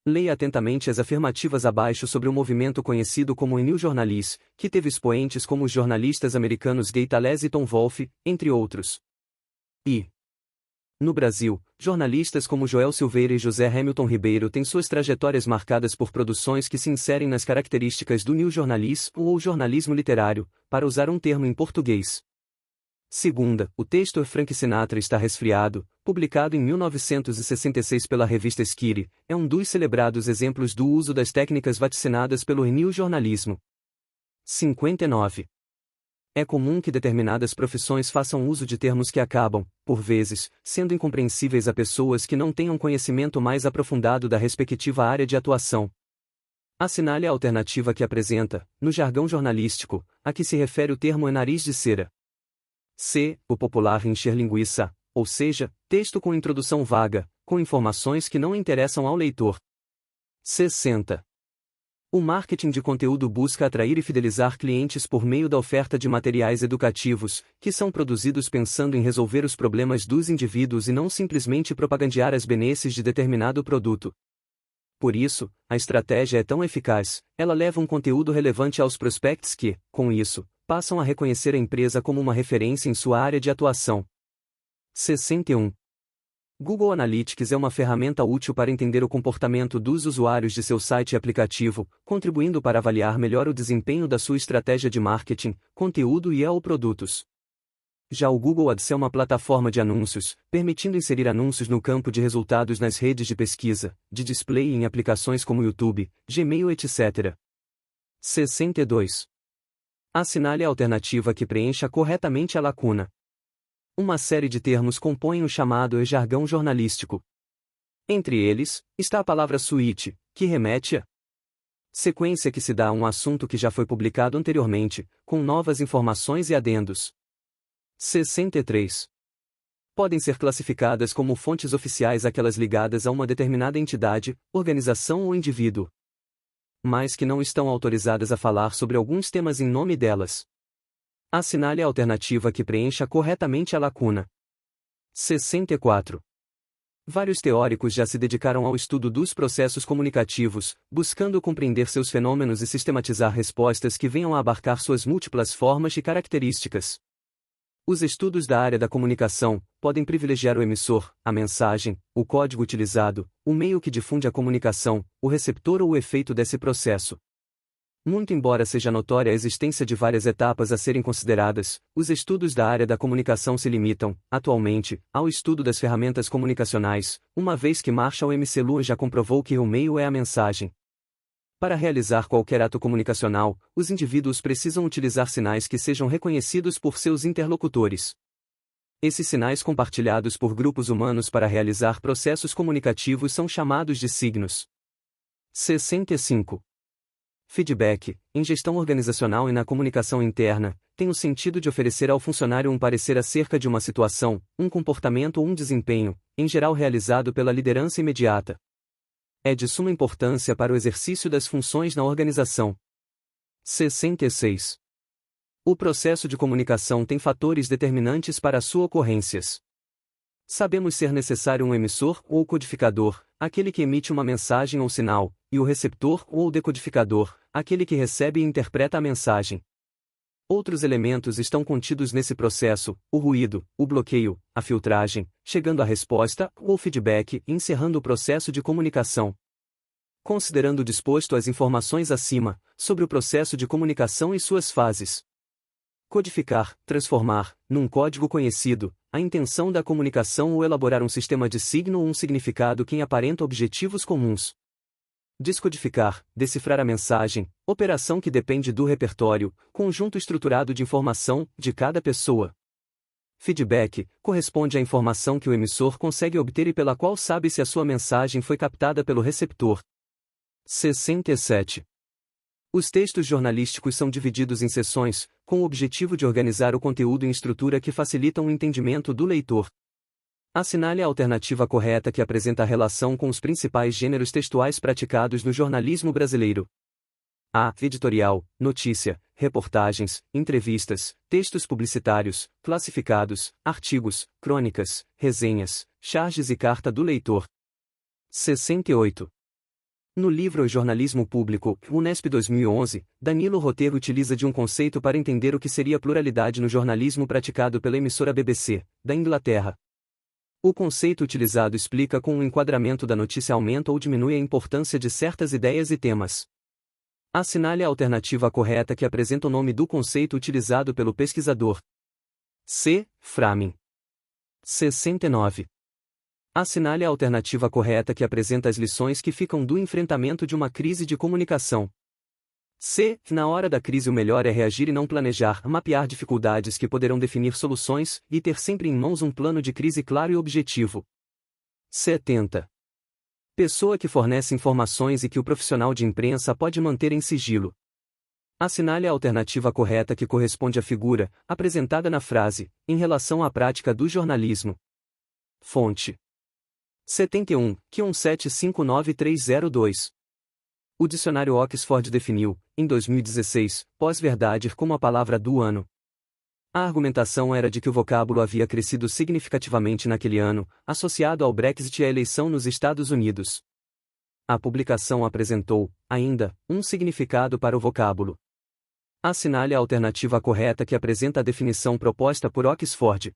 Leia atentamente as afirmativas abaixo sobre o movimento conhecido como New Journalists, que teve expoentes como os jornalistas americanos Gay Talese e Tom Wolfe, entre outros. E. No Brasil, jornalistas como Joel Silveira e José Hamilton Ribeiro têm suas trajetórias marcadas por produções que se inserem nas características do New Journalism ou jornalismo literário, para usar um termo em português. Segunda, o texto Frank Sinatra está resfriado, publicado em 1966 pela revista Esquire, é um dos celebrados exemplos do uso das técnicas vaticinadas pelo New Jornalismo. 59. É comum que determinadas profissões façam uso de termos que acabam, por vezes, sendo incompreensíveis a pessoas que não tenham conhecimento mais aprofundado da respectiva área de atuação. Assinale a alternativa que apresenta, no jargão jornalístico, a que se refere o termo nariz de cera. C. O popular encher linguiça, ou seja, texto com introdução vaga, com informações que não interessam ao leitor. 60. O marketing de conteúdo busca atrair e fidelizar clientes por meio da oferta de materiais educativos, que são produzidos pensando em resolver os problemas dos indivíduos e não simplesmente propagandear as benesses de determinado produto. Por isso, a estratégia é tão eficaz, ela leva um conteúdo relevante aos prospects que, com isso, passam a reconhecer a empresa como uma referência em sua área de atuação. 61. Google Analytics é uma ferramenta útil para entender o comportamento dos usuários de seu site e aplicativo, contribuindo para avaliar melhor o desempenho da sua estratégia de marketing, conteúdo e ou produtos. Já o Google Ads é uma plataforma de anúncios, permitindo inserir anúncios no campo de resultados nas redes de pesquisa, de display e em aplicações como YouTube, Gmail, etc. 62. Assinale a alternativa que preencha corretamente a lacuna. Uma série de termos compõem o chamado jargão jornalístico. Entre eles, está a palavra suíte, que remete à sequência que se dá a um assunto que já foi publicado anteriormente, com novas informações e adendos. 63. Podem ser classificadas como fontes oficiais aquelas ligadas a uma determinada entidade, organização ou indivíduo, mas que não estão autorizadas a falar sobre alguns temas em nome delas. Assinale a alternativa que preencha corretamente a lacuna. 64. Vários teóricos já se dedicaram ao estudo dos processos comunicativos, buscando compreender seus fenômenos e sistematizar respostas que venham a abarcar suas múltiplas formas e características. Os estudos da área da comunicação podem privilegiar o emissor, a mensagem, o código utilizado, o meio que difunde a comunicação, o receptor ou o efeito desse processo. Muito embora seja notória a existência de várias etapas a serem consideradas, os estudos da área da comunicação se limitam, atualmente, ao estudo das ferramentas comunicacionais, uma vez que Marshall M. Selous já comprovou que o meio é a mensagem. Para realizar qualquer ato comunicacional, os indivíduos precisam utilizar sinais que sejam reconhecidos por seus interlocutores. Esses sinais compartilhados por grupos humanos para realizar processos comunicativos são chamados de signos. 65. Feedback, em gestão organizacional e na comunicação interna, tem o sentido de oferecer ao funcionário um parecer acerca de uma situação, um comportamento ou um desempenho, em geral realizado pela liderança imediata. É de suma importância para o exercício das funções na organização. 66. O processo de comunicação tem fatores determinantes para a sua ocorrências. Sabemos ser necessário um emissor ou codificador, aquele que emite uma mensagem ou sinal, e o receptor ou decodificador, aquele que recebe e interpreta a mensagem. Outros elementos estão contidos nesse processo: o ruído, o bloqueio, a filtragem, chegando à resposta ou feedback e encerrando o processo de comunicação. Considerando o disposto as informações acima, sobre o processo de comunicação e suas fases. Codificar, transformar, num código conhecido, a intenção da comunicação ou elaborar um sistema de signo ou um significado que aparenta objetivos comuns. Descodificar, decifrar a mensagem, operação que depende do repertório, conjunto estruturado de informação, de cada pessoa. Feedback, corresponde à informação que o emissor consegue obter e pela qual sabe se a sua mensagem foi captada pelo receptor. 67. Os textos jornalísticos são divididos em seções, com o objetivo de organizar o conteúdo em estrutura que facilitam o entendimento do leitor. Assinale a alternativa correta que apresenta a relação com os principais gêneros textuais praticados no jornalismo brasileiro. A. Editorial, notícia, reportagens, entrevistas, textos publicitários, classificados, artigos, crônicas, resenhas, charges e carta do leitor. 68. No livro O Jornalismo Público, Unesp 2011, Danilo Rotero utiliza de um conceito para entender o que seria pluralidade no jornalismo praticado pela emissora BBC, da Inglaterra. O conceito utilizado explica como o enquadramento da notícia aumenta ou diminui a importância de certas ideias e temas. Assinale a alternativa correta que apresenta o nome do conceito utilizado pelo pesquisador. C. Framing. 69. Assinale a alternativa correta que apresenta as lições que ficam do enfrentamento de uma crise de comunicação. C. Na hora da crise o melhor é reagir e não planejar, mapear dificuldades que poderão definir soluções, e ter sempre em mãos um plano de crise claro e objetivo. 70. Pessoa que fornece informações e que o profissional de imprensa pode manter em sigilo. Assinale a alternativa correta que corresponde à figura, apresentada na frase, em relação à prática do jornalismo. Fonte. 71, Q1759302. O dicionário Oxford definiu, em 2016, pós-verdade como a palavra do ano. A argumentação era de que o vocábulo havia crescido significativamente naquele ano, associado ao Brexit e à eleição nos Estados Unidos. A publicação apresentou, ainda, um significado para o vocábulo. Assinale a alternativa correta que apresenta a definição proposta por Oxford.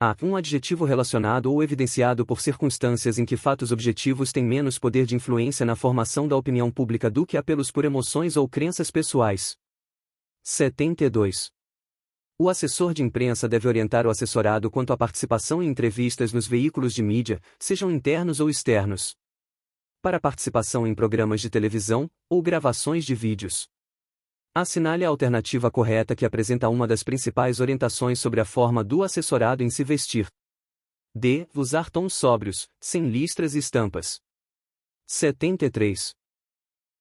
A. Um adjetivo relacionado ou evidenciado por circunstâncias em que fatos objetivos têm menos poder de influência na formação da opinião pública do que apelos por emoções ou crenças pessoais. 72. O assessor de imprensa deve orientar o assessorado quanto à participação em entrevistas nos veículos de mídia, sejam internos ou externos. Para participação em programas de televisão, ou gravações de vídeos. Assinale a alternativa correta que apresenta uma das principais orientações sobre a forma do assessorado em se vestir. D. Usar tons sóbrios, sem listras e estampas. 73.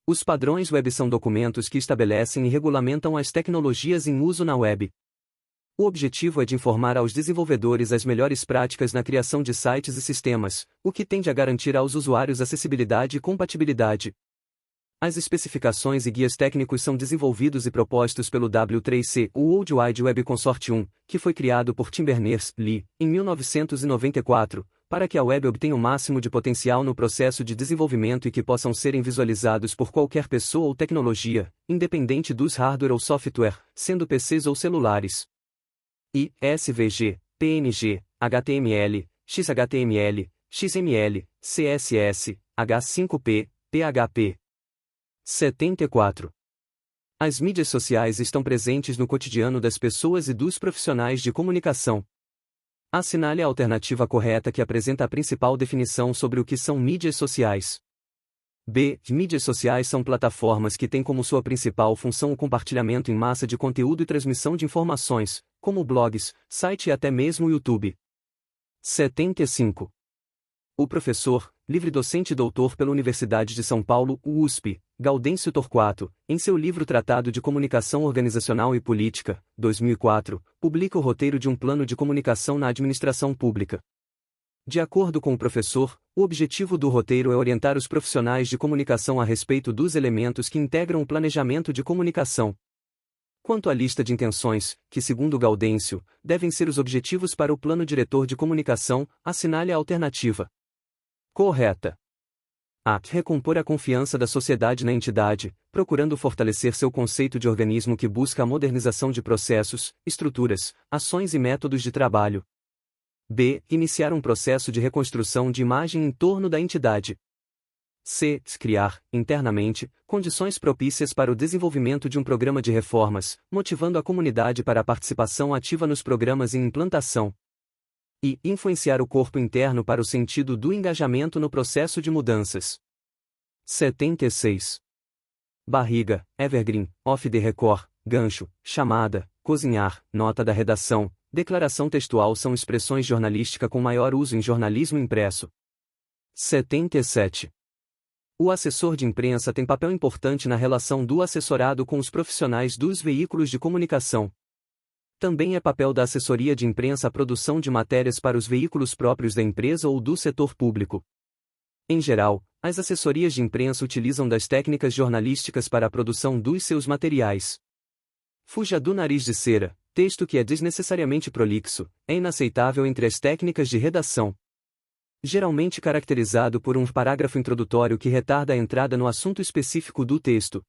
Os padrões web são documentos que estabelecem e regulamentam as tecnologias em uso na web. O objetivo é de informar aos desenvolvedores as melhores práticas na criação de sites e sistemas, o que tende a garantir aos usuários acessibilidade e compatibilidade. As especificações e guias técnicos são desenvolvidos e propostos pelo W3C, o World Wide Web Consortium, que foi criado por Tim Berners-Lee, em 1994, para que a web obtenha o máximo de potencial no processo de desenvolvimento e que possam serem visualizados por qualquer pessoa ou tecnologia, independente dos hardware ou software, sendo PCs ou celulares. I, SVG, PNG, HTML, XHTML, XML, CSS, H5P, PHP. 74. As mídias sociais estão presentes no cotidiano das pessoas e dos profissionais de comunicação. Assinale a alternativa correta que apresenta a principal definição sobre o que são mídias sociais. B. Mídias sociais são plataformas que têm como sua principal função o compartilhamento em massa de conteúdo e transmissão de informações, como blogs, site e até mesmo o YouTube. 75. O professor, livre-docente e doutor pela Universidade de São Paulo, USP, Gaudêncio Torquato, em seu livro Tratado de Comunicação Organizacional e Política, 2004, publica o roteiro de um plano de comunicação na administração pública. De acordo com o professor, o objetivo do roteiro é orientar os profissionais de comunicação a respeito dos elementos que integram o planejamento de comunicação. Quanto à lista de intenções, que segundo Gaudêncio, devem ser os objetivos para o plano diretor de comunicação, assinale a alternativa correta. A. Recompor a confiança da sociedade na entidade, procurando fortalecer seu conceito de organismo que busca a modernização de processos, estruturas, ações e métodos de trabalho. B. Iniciar um processo de reconstrução de imagem em torno da entidade. C. Criar, internamente, condições propícias para o desenvolvimento de um programa de reformas, motivando a comunidade para a participação ativa nos programas em implantação. E. Influenciar o corpo interno para o sentido do engajamento no processo de mudanças. 76. Barriga, evergreen, off the record, gancho, chamada, cozinhar, nota da redação, declaração textual são expressões jornalísticas com maior uso em jornalismo impresso. 77. O assessor de imprensa tem papel importante na relação do assessorado com os profissionais dos veículos de comunicação. Também é papel da assessoria de imprensa a produção de matérias para os veículos próprios da empresa ou do setor público. Em geral, as assessorias de imprensa utilizam das técnicas jornalísticas para a produção dos seus materiais. Fuja do nariz de cera, texto que é desnecessariamente prolixo, é inaceitável entre as técnicas de redação. Geralmente caracterizado por um parágrafo introdutório que retarda a entrada no assunto específico do texto.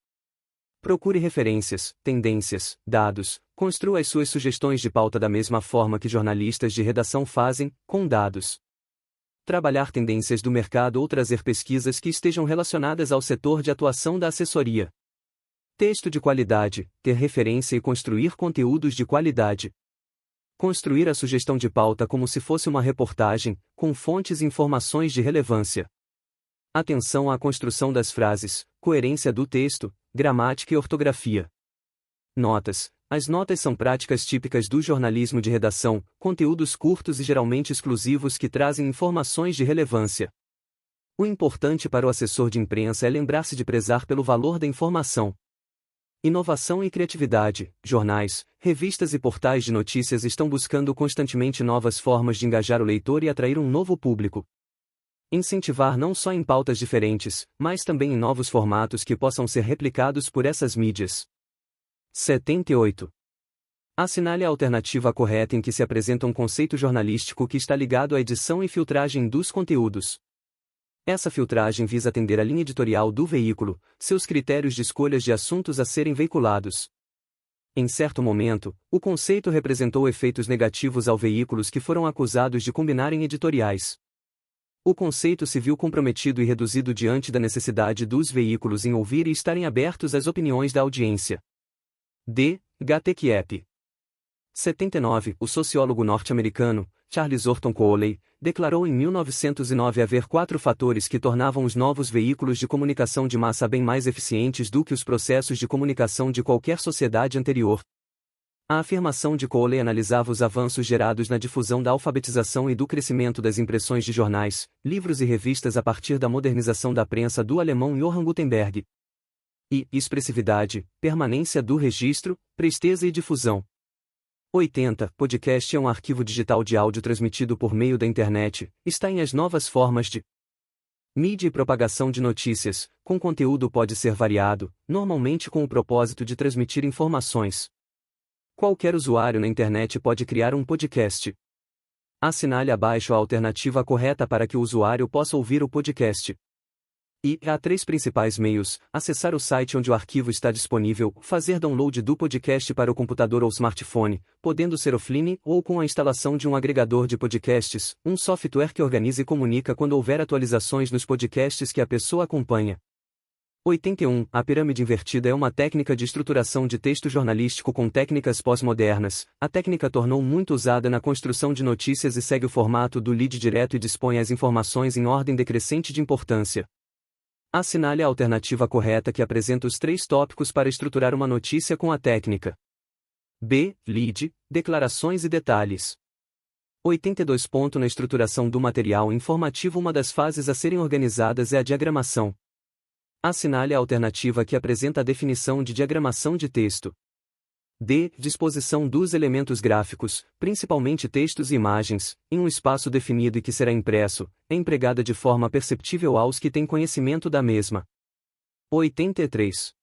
Procure referências, tendências, dados, construa as suas sugestões de pauta da mesma forma que jornalistas de redação fazem, com dados. Trabalhar tendências do mercado ou trazer pesquisas que estejam relacionadas ao setor de atuação da assessoria. Texto de qualidade, ter referência e construir conteúdos de qualidade. Construir a sugestão de pauta como se fosse uma reportagem, com fontes e informações de relevância. Atenção à construção das frases, coerência do texto, gramática e ortografia. Notas. As notas são práticas típicas do jornalismo de redação, conteúdos curtos e geralmente exclusivos que trazem informações de relevância. O importante para o assessor de imprensa é lembrar-se de prezar pelo valor da informação. Inovação e criatividade. Jornais, revistas e portais de notícias estão buscando constantemente novas formas de engajar o leitor e atrair um novo público. Incentivar não só em pautas diferentes, mas também em novos formatos que possam ser replicados por essas mídias. 78. Assinale a alternativa correta em que se apresenta um conceito jornalístico que está ligado à edição e filtragem dos conteúdos. Essa filtragem visa atender à linha editorial do veículo, seus critérios de escolhas de assuntos a serem veiculados. Em certo momento, o conceito representou efeitos negativos ao veículos que foram acusados de combinarem editoriais. O conceito se viu comprometido e reduzido diante da necessidade dos veículos em ouvir e estarem abertos às opiniões da audiência. D. Gatekeep. 79. O sociólogo norte-americano, Charles Orton Cooley, declarou em 1909 haver 4 fatores que tornavam os novos veículos de comunicação de massa bem mais eficientes do que os processos de comunicação de qualquer sociedade anterior. A afirmação de Cooley analisava os avanços gerados na difusão da alfabetização e do crescimento das impressões de jornais, livros e revistas a partir da modernização da prensa do alemão Johann Gutenberg. E expressividade, permanência do registro, presteza e difusão. 80. Podcast é um arquivo digital de áudio transmitido por meio da internet, está em as novas formas de mídia e propagação de notícias, com conteúdo pode ser variado, normalmente com o propósito de transmitir informações. Qualquer usuário na internet pode criar um podcast. Assinale abaixo a alternativa correta para que o usuário possa ouvir o podcast. E há três principais meios: acessar o site onde o arquivo está disponível, fazer download do podcast para o computador ou smartphone, podendo ser offline ou com a instalação de um agregador de podcasts, um software que organiza e comunica quando houver atualizações nos podcasts que a pessoa acompanha. 81. A pirâmide invertida é uma técnica de estruturação de texto jornalístico com técnicas pós-modernas. A técnica tornou muito usada na construção de notícias e segue o formato do lead direto e dispõe as informações em ordem decrescente de importância. Assinale a alternativa correta que apresenta os três tópicos para estruturar uma notícia com a técnica. B. Lead, declarações e detalhes. 82. Na estruturação do material informativo, uma das fases a serem organizadas é a diagramação. Assinale a alternativa que apresenta a definição de diagramação de texto. D. Disposição dos elementos gráficos, principalmente textos e imagens, em um espaço definido e que será impresso, é empregada de forma perceptível aos que têm conhecimento da mesma. 83.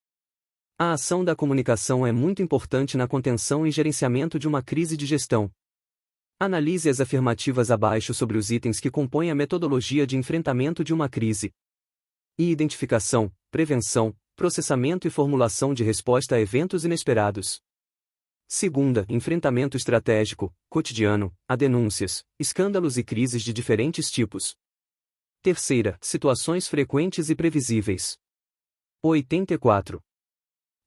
A ação da comunicação é muito importante na contenção e gerenciamento de uma crise de gestão. Analise as afirmativas abaixo sobre os itens que compõem a metodologia de enfrentamento de uma crise. E identificação, prevenção, processamento e formulação de resposta a eventos inesperados. Segunda, enfrentamento estratégico, cotidiano, a denúncias, escândalos e crises de diferentes tipos. Terceira, situações frequentes e previsíveis. 84.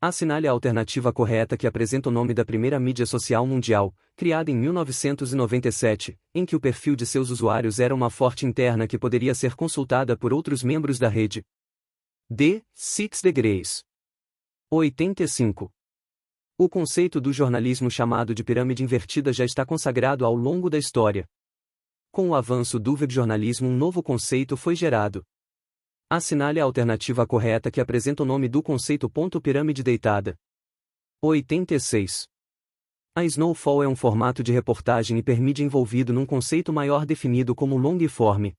Assinale a alternativa correta que apresenta o nome da primeira mídia social mundial, criada em 1997, em que o perfil de seus usuários era uma fonte interna que poderia ser consultada por outros membros da rede. D. 6 Degrees. 85. O conceito do jornalismo chamado de pirâmide invertida já está consagrado ao longo da história. Com o avanço do webjornalismo, um novo conceito foi gerado. Assinale a alternativa correta que apresenta o nome do conceito. Pirâmide deitada. 86. A Snowfall é um formato de reportagem hipermídia envolvido num conceito maior definido como longiforme.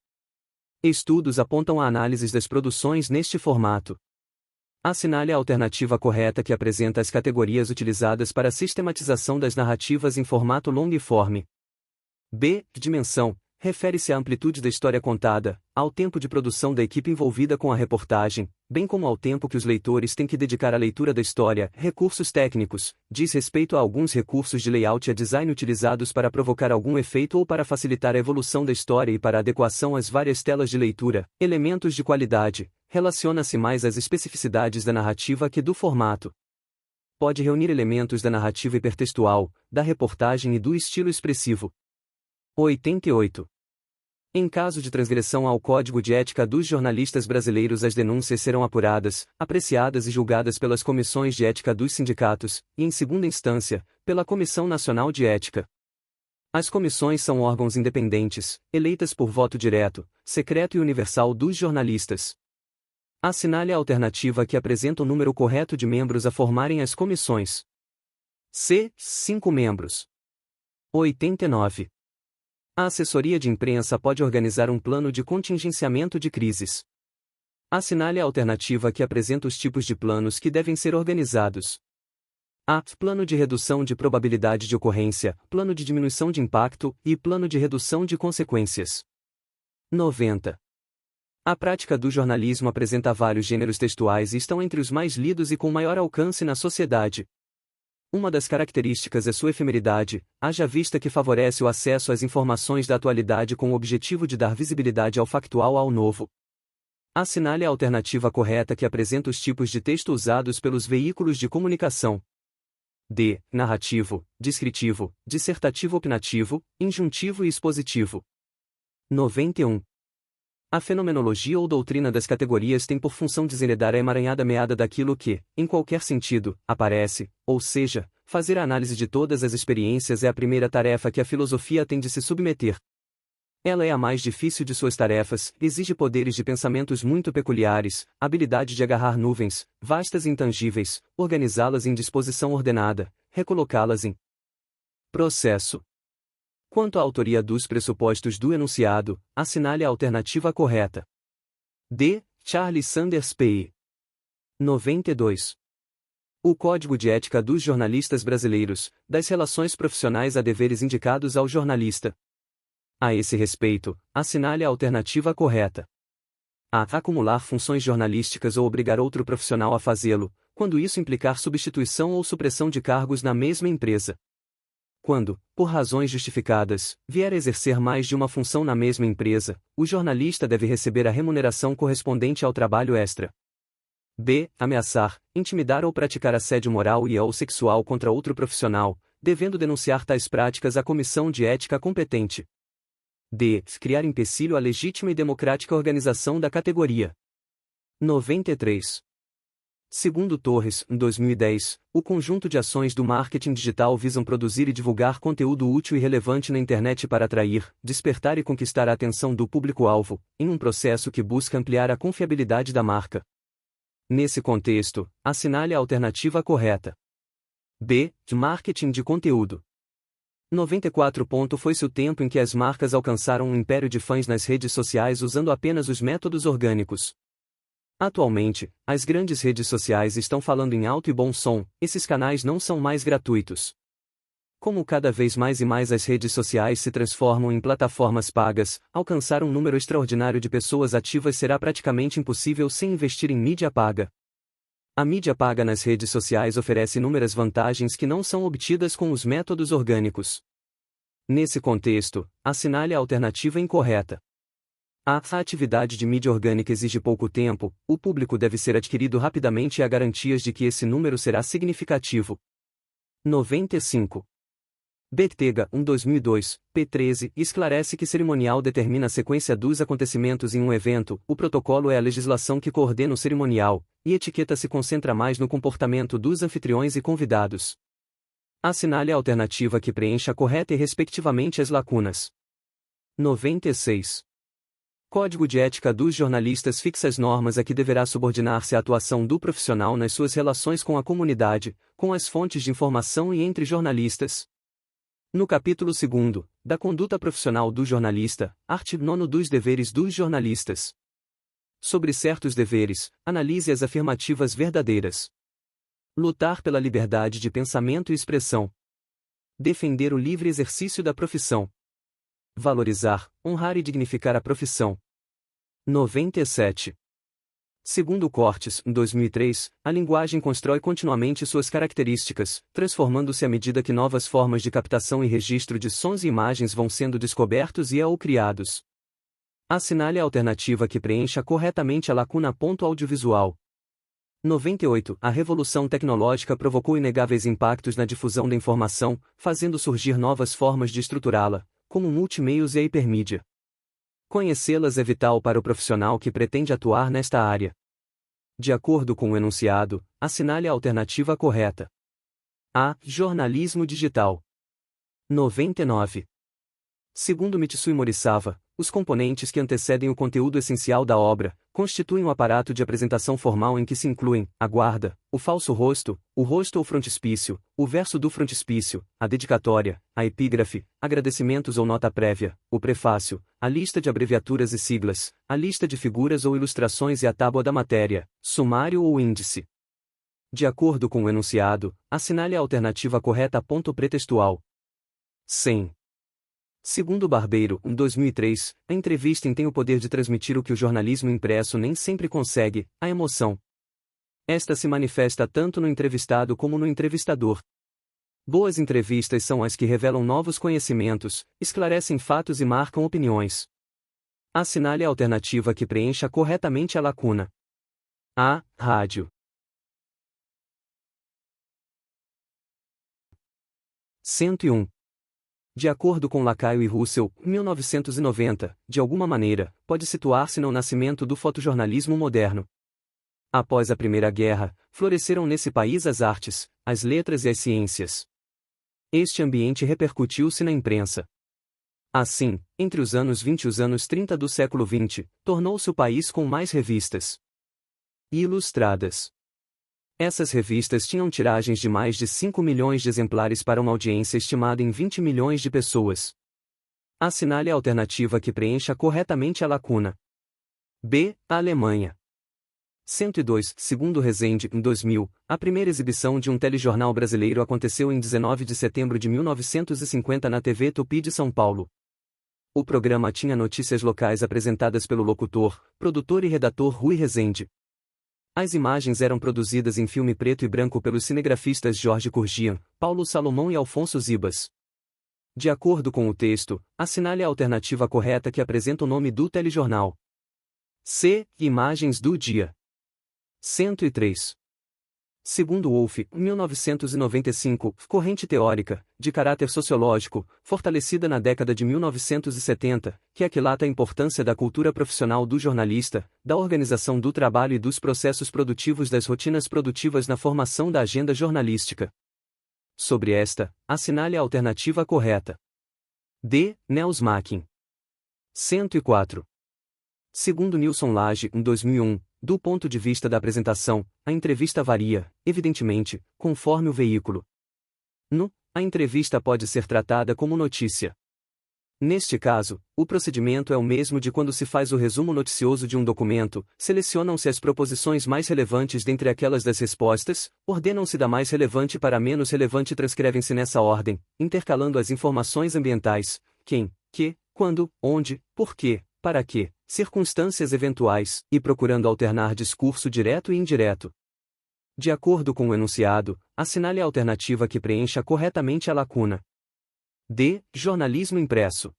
Estudos apontam a análises das produções neste formato. Assinale a alternativa correta que apresenta as categorias utilizadas para a sistematização das narrativas em formato longiforme. B. Dimensão. Refere-se à amplitude da história contada, ao tempo de produção da equipe envolvida com a reportagem, bem como ao tempo que os leitores têm que dedicar à leitura da história. Recursos técnicos. Diz respeito a alguns recursos de layout e design utilizados para provocar algum efeito ou para facilitar a evolução da história e para adequação às várias telas de leitura. Elementos de qualidade. Relaciona-se mais às especificidades da narrativa que do formato. Pode reunir elementos da narrativa hipertextual, da reportagem e do estilo expressivo. 88. Em caso de transgressão ao Código de Ética dos jornalistas brasileiros, as denúncias serão apuradas, apreciadas e julgadas pelas comissões de ética dos sindicatos, e, em segunda instância, pela Comissão Nacional de Ética. As comissões são órgãos independentes, eleitas por voto direto, secreto e universal dos jornalistas. Assinale a alternativa que apresenta o número correto de membros a formarem as comissões. C. 5 membros. 89. A assessoria de imprensa pode organizar um plano de contingenciamento de crises. Assinale a alternativa que apresenta os tipos de planos que devem ser organizados. A. Plano de redução de probabilidade de ocorrência, plano de diminuição de impacto e plano de redução de consequências. 90. A prática do jornalismo apresenta vários gêneros textuais e estão entre os mais lidos e com maior alcance na sociedade. Uma das características é sua efemeridade, haja vista que favorece o acesso às informações da atualidade com o objetivo de dar visibilidade ao factual ao novo. Assinale a alternativa correta que apresenta os tipos de texto usados pelos veículos de comunicação. D. Narrativo, descritivo, dissertativo opinativo, injuntivo e expositivo. 91. A fenomenologia ou doutrina das categorias tem por função desenredar a emaranhada meada daquilo que, em qualquer sentido, aparece, ou seja, fazer a análise de todas as experiências é a primeira tarefa que a filosofia tem de se submeter. Ela é a mais difícil de suas tarefas, exige poderes de pensamentos muito peculiares, habilidade de agarrar nuvens, vastas e intangíveis, organizá-las em disposição ordenada, recolocá-las em processo. Quanto à autoria dos pressupostos do enunciado, assinale a alternativa correta. D. Charles Sanders Peirce. 92. O Código de Ética dos Jornalistas Brasileiros, das relações profissionais a deveres indicados ao jornalista. A esse respeito, assinale a alternativa correta. A. Acumular funções jornalísticas ou obrigar outro profissional a fazê-lo, quando isso implicar substituição ou supressão de cargos na mesma empresa. Quando, por razões justificadas, vier a exercer mais de uma função na mesma empresa, o jornalista deve receber a remuneração correspondente ao trabalho extra. B. Ameaçar, intimidar ou praticar assédio moral e/ou sexual contra outro profissional, devendo denunciar tais práticas à comissão de ética competente. D. Criar empecilho à legítima e democrática organização da categoria. 93. Segundo Torres, em 2010, o conjunto de ações do marketing digital visam produzir e divulgar conteúdo útil e relevante na internet para atrair, despertar e conquistar a atenção do público-alvo, em um processo que busca ampliar a confiabilidade da marca. Nesse contexto, assinale a alternativa correta. B. De marketing de conteúdo. 94. Foi-se o tempo em que as marcas alcançaram um império de fãs nas redes sociais usando apenas os métodos orgânicos. Atualmente, as grandes redes sociais estão falando em alto e bom som, esses canais não são mais gratuitos. Como cada vez mais e mais as redes sociais se transformam em plataformas pagas, alcançar um número extraordinário de pessoas ativas será praticamente impossível sem investir em mídia paga. A mídia paga nas redes sociais oferece inúmeras vantagens que não são obtidas com os métodos orgânicos. Nesse contexto, assinale a alternativa incorreta. A atividade de mídia orgânica exige pouco tempo, o público deve ser adquirido rapidamente e há garantias de que esse número será significativo. 95. Bettega, 2002, p. 13, esclarece que cerimonial determina a sequência dos acontecimentos em um evento, o protocolo é a legislação que coordena o cerimonial, e etiqueta se concentra mais no comportamento dos anfitriões e convidados. Assinale a alternativa que preencha correta e respectivamente as lacunas. 96. Código de ética dos jornalistas fixa as normas a que deverá subordinar-se a atuação do profissional nas suas relações com a comunidade, com as fontes de informação e entre jornalistas. No capítulo 2, da conduta profissional do jornalista, artigo 9 dos deveres dos jornalistas. Sobre certos deveres, analise as afirmativas verdadeiras. Lutar pela liberdade de pensamento e expressão. Defender o livre exercício da profissão. Valorizar, honrar e dignificar a profissão. 97. Segundo Cortes, 2003, a linguagem constrói continuamente suas características, transformando-se à medida que novas formas de captação e registro de sons e imagens vão sendo descobertos e/ou criados. Assinale a alternativa que preencha corretamente a lacuna. Audiovisual. 98. A revolução tecnológica provocou inegáveis impactos na difusão da informação, fazendo surgir novas formas de estruturá-la, como multimeios e a hipermídia. Conhecê-las é vital para o profissional que pretende atuar nesta área. De acordo com o enunciado, assinale a alternativa correta. A. Jornalismo digital. 99. Segundo Mitsui Morisawa, os componentes que antecedem o conteúdo essencial da obra constituem um aparato de apresentação formal em que se incluem a guarda, o falso rosto, o rosto ou frontispício, o verso do frontispício, a dedicatória, a epígrafe, agradecimentos ou nota prévia, o prefácio, a lista de abreviaturas e siglas, a lista de figuras ou ilustrações e a tábua da matéria, sumário ou índice. De acordo com o enunciado, assinale a alternativa correta. Pretextual. 100. Segundo Barbeiro, em 2003, a entrevista tem o poder de transmitir o que o jornalismo impresso nem sempre consegue, a emoção. Esta se manifesta tanto no entrevistado como no entrevistador. Boas entrevistas são as que revelam novos conhecimentos, esclarecem fatos e marcam opiniões. Assinale a alternativa que preencha corretamente a lacuna. A. Rádio. 101. De acordo com Lacaio e Russell, 1990, de alguma maneira, pode situar-se no nascimento do fotojornalismo moderno. Após a Primeira Guerra, floresceram nesse país as artes, as letras e as ciências. Este ambiente repercutiu-se na imprensa. Assim, entre os anos 20 e os anos 30 do século XX, tornou-se o país com mais revistas ilustradas. Essas revistas tinham tiragens de mais de 5 milhões de exemplares para uma audiência estimada em 20 milhões de pessoas. Assinale a alternativa que preencha corretamente a lacuna. B. A Alemanha. 102. Segundo Rezende, em 2000, a primeira exibição de um telejornal brasileiro aconteceu em 19 de setembro de 1950 na TV Tupi de São Paulo. O programa tinha notícias locais apresentadas pelo locutor, produtor e redator Rui Rezende. As imagens eram produzidas em filme preto e branco pelos cinegrafistas Jorge Curgian, Paulo Salomão e Alfonso Zibas. De acordo com o texto, assinale a alternativa correta que apresenta o nome do telejornal. C. Imagens do dia. 103. Segundo Wolff, 1995, corrente teórica, de caráter sociológico, fortalecida na década de 1970, que aquilata a importância da cultura profissional do jornalista, da organização do trabalho e dos processos produtivos das rotinas produtivas na formação da agenda jornalística. Sobre esta, assinale a alternativa correta. D. Nels Machin. 104. Segundo Nilson Lage, em 2001, do ponto de vista da apresentação, a entrevista varia, evidentemente, conforme o veículo. A entrevista pode ser tratada como notícia. Neste caso, o procedimento é o mesmo de quando se faz o resumo noticioso de um documento, selecionam-se as proposições mais relevantes dentre aquelas das respostas, ordenam-se da mais relevante para a menos relevante e transcrevem-se nessa ordem, intercalando as informações ambientais, quem, que, quando, onde, por quê, para quê, circunstâncias eventuais, e procurando alternar discurso direto e indireto. De acordo com o enunciado, assinale a alternativa que preencha corretamente a lacuna. D. Jornalismo impresso.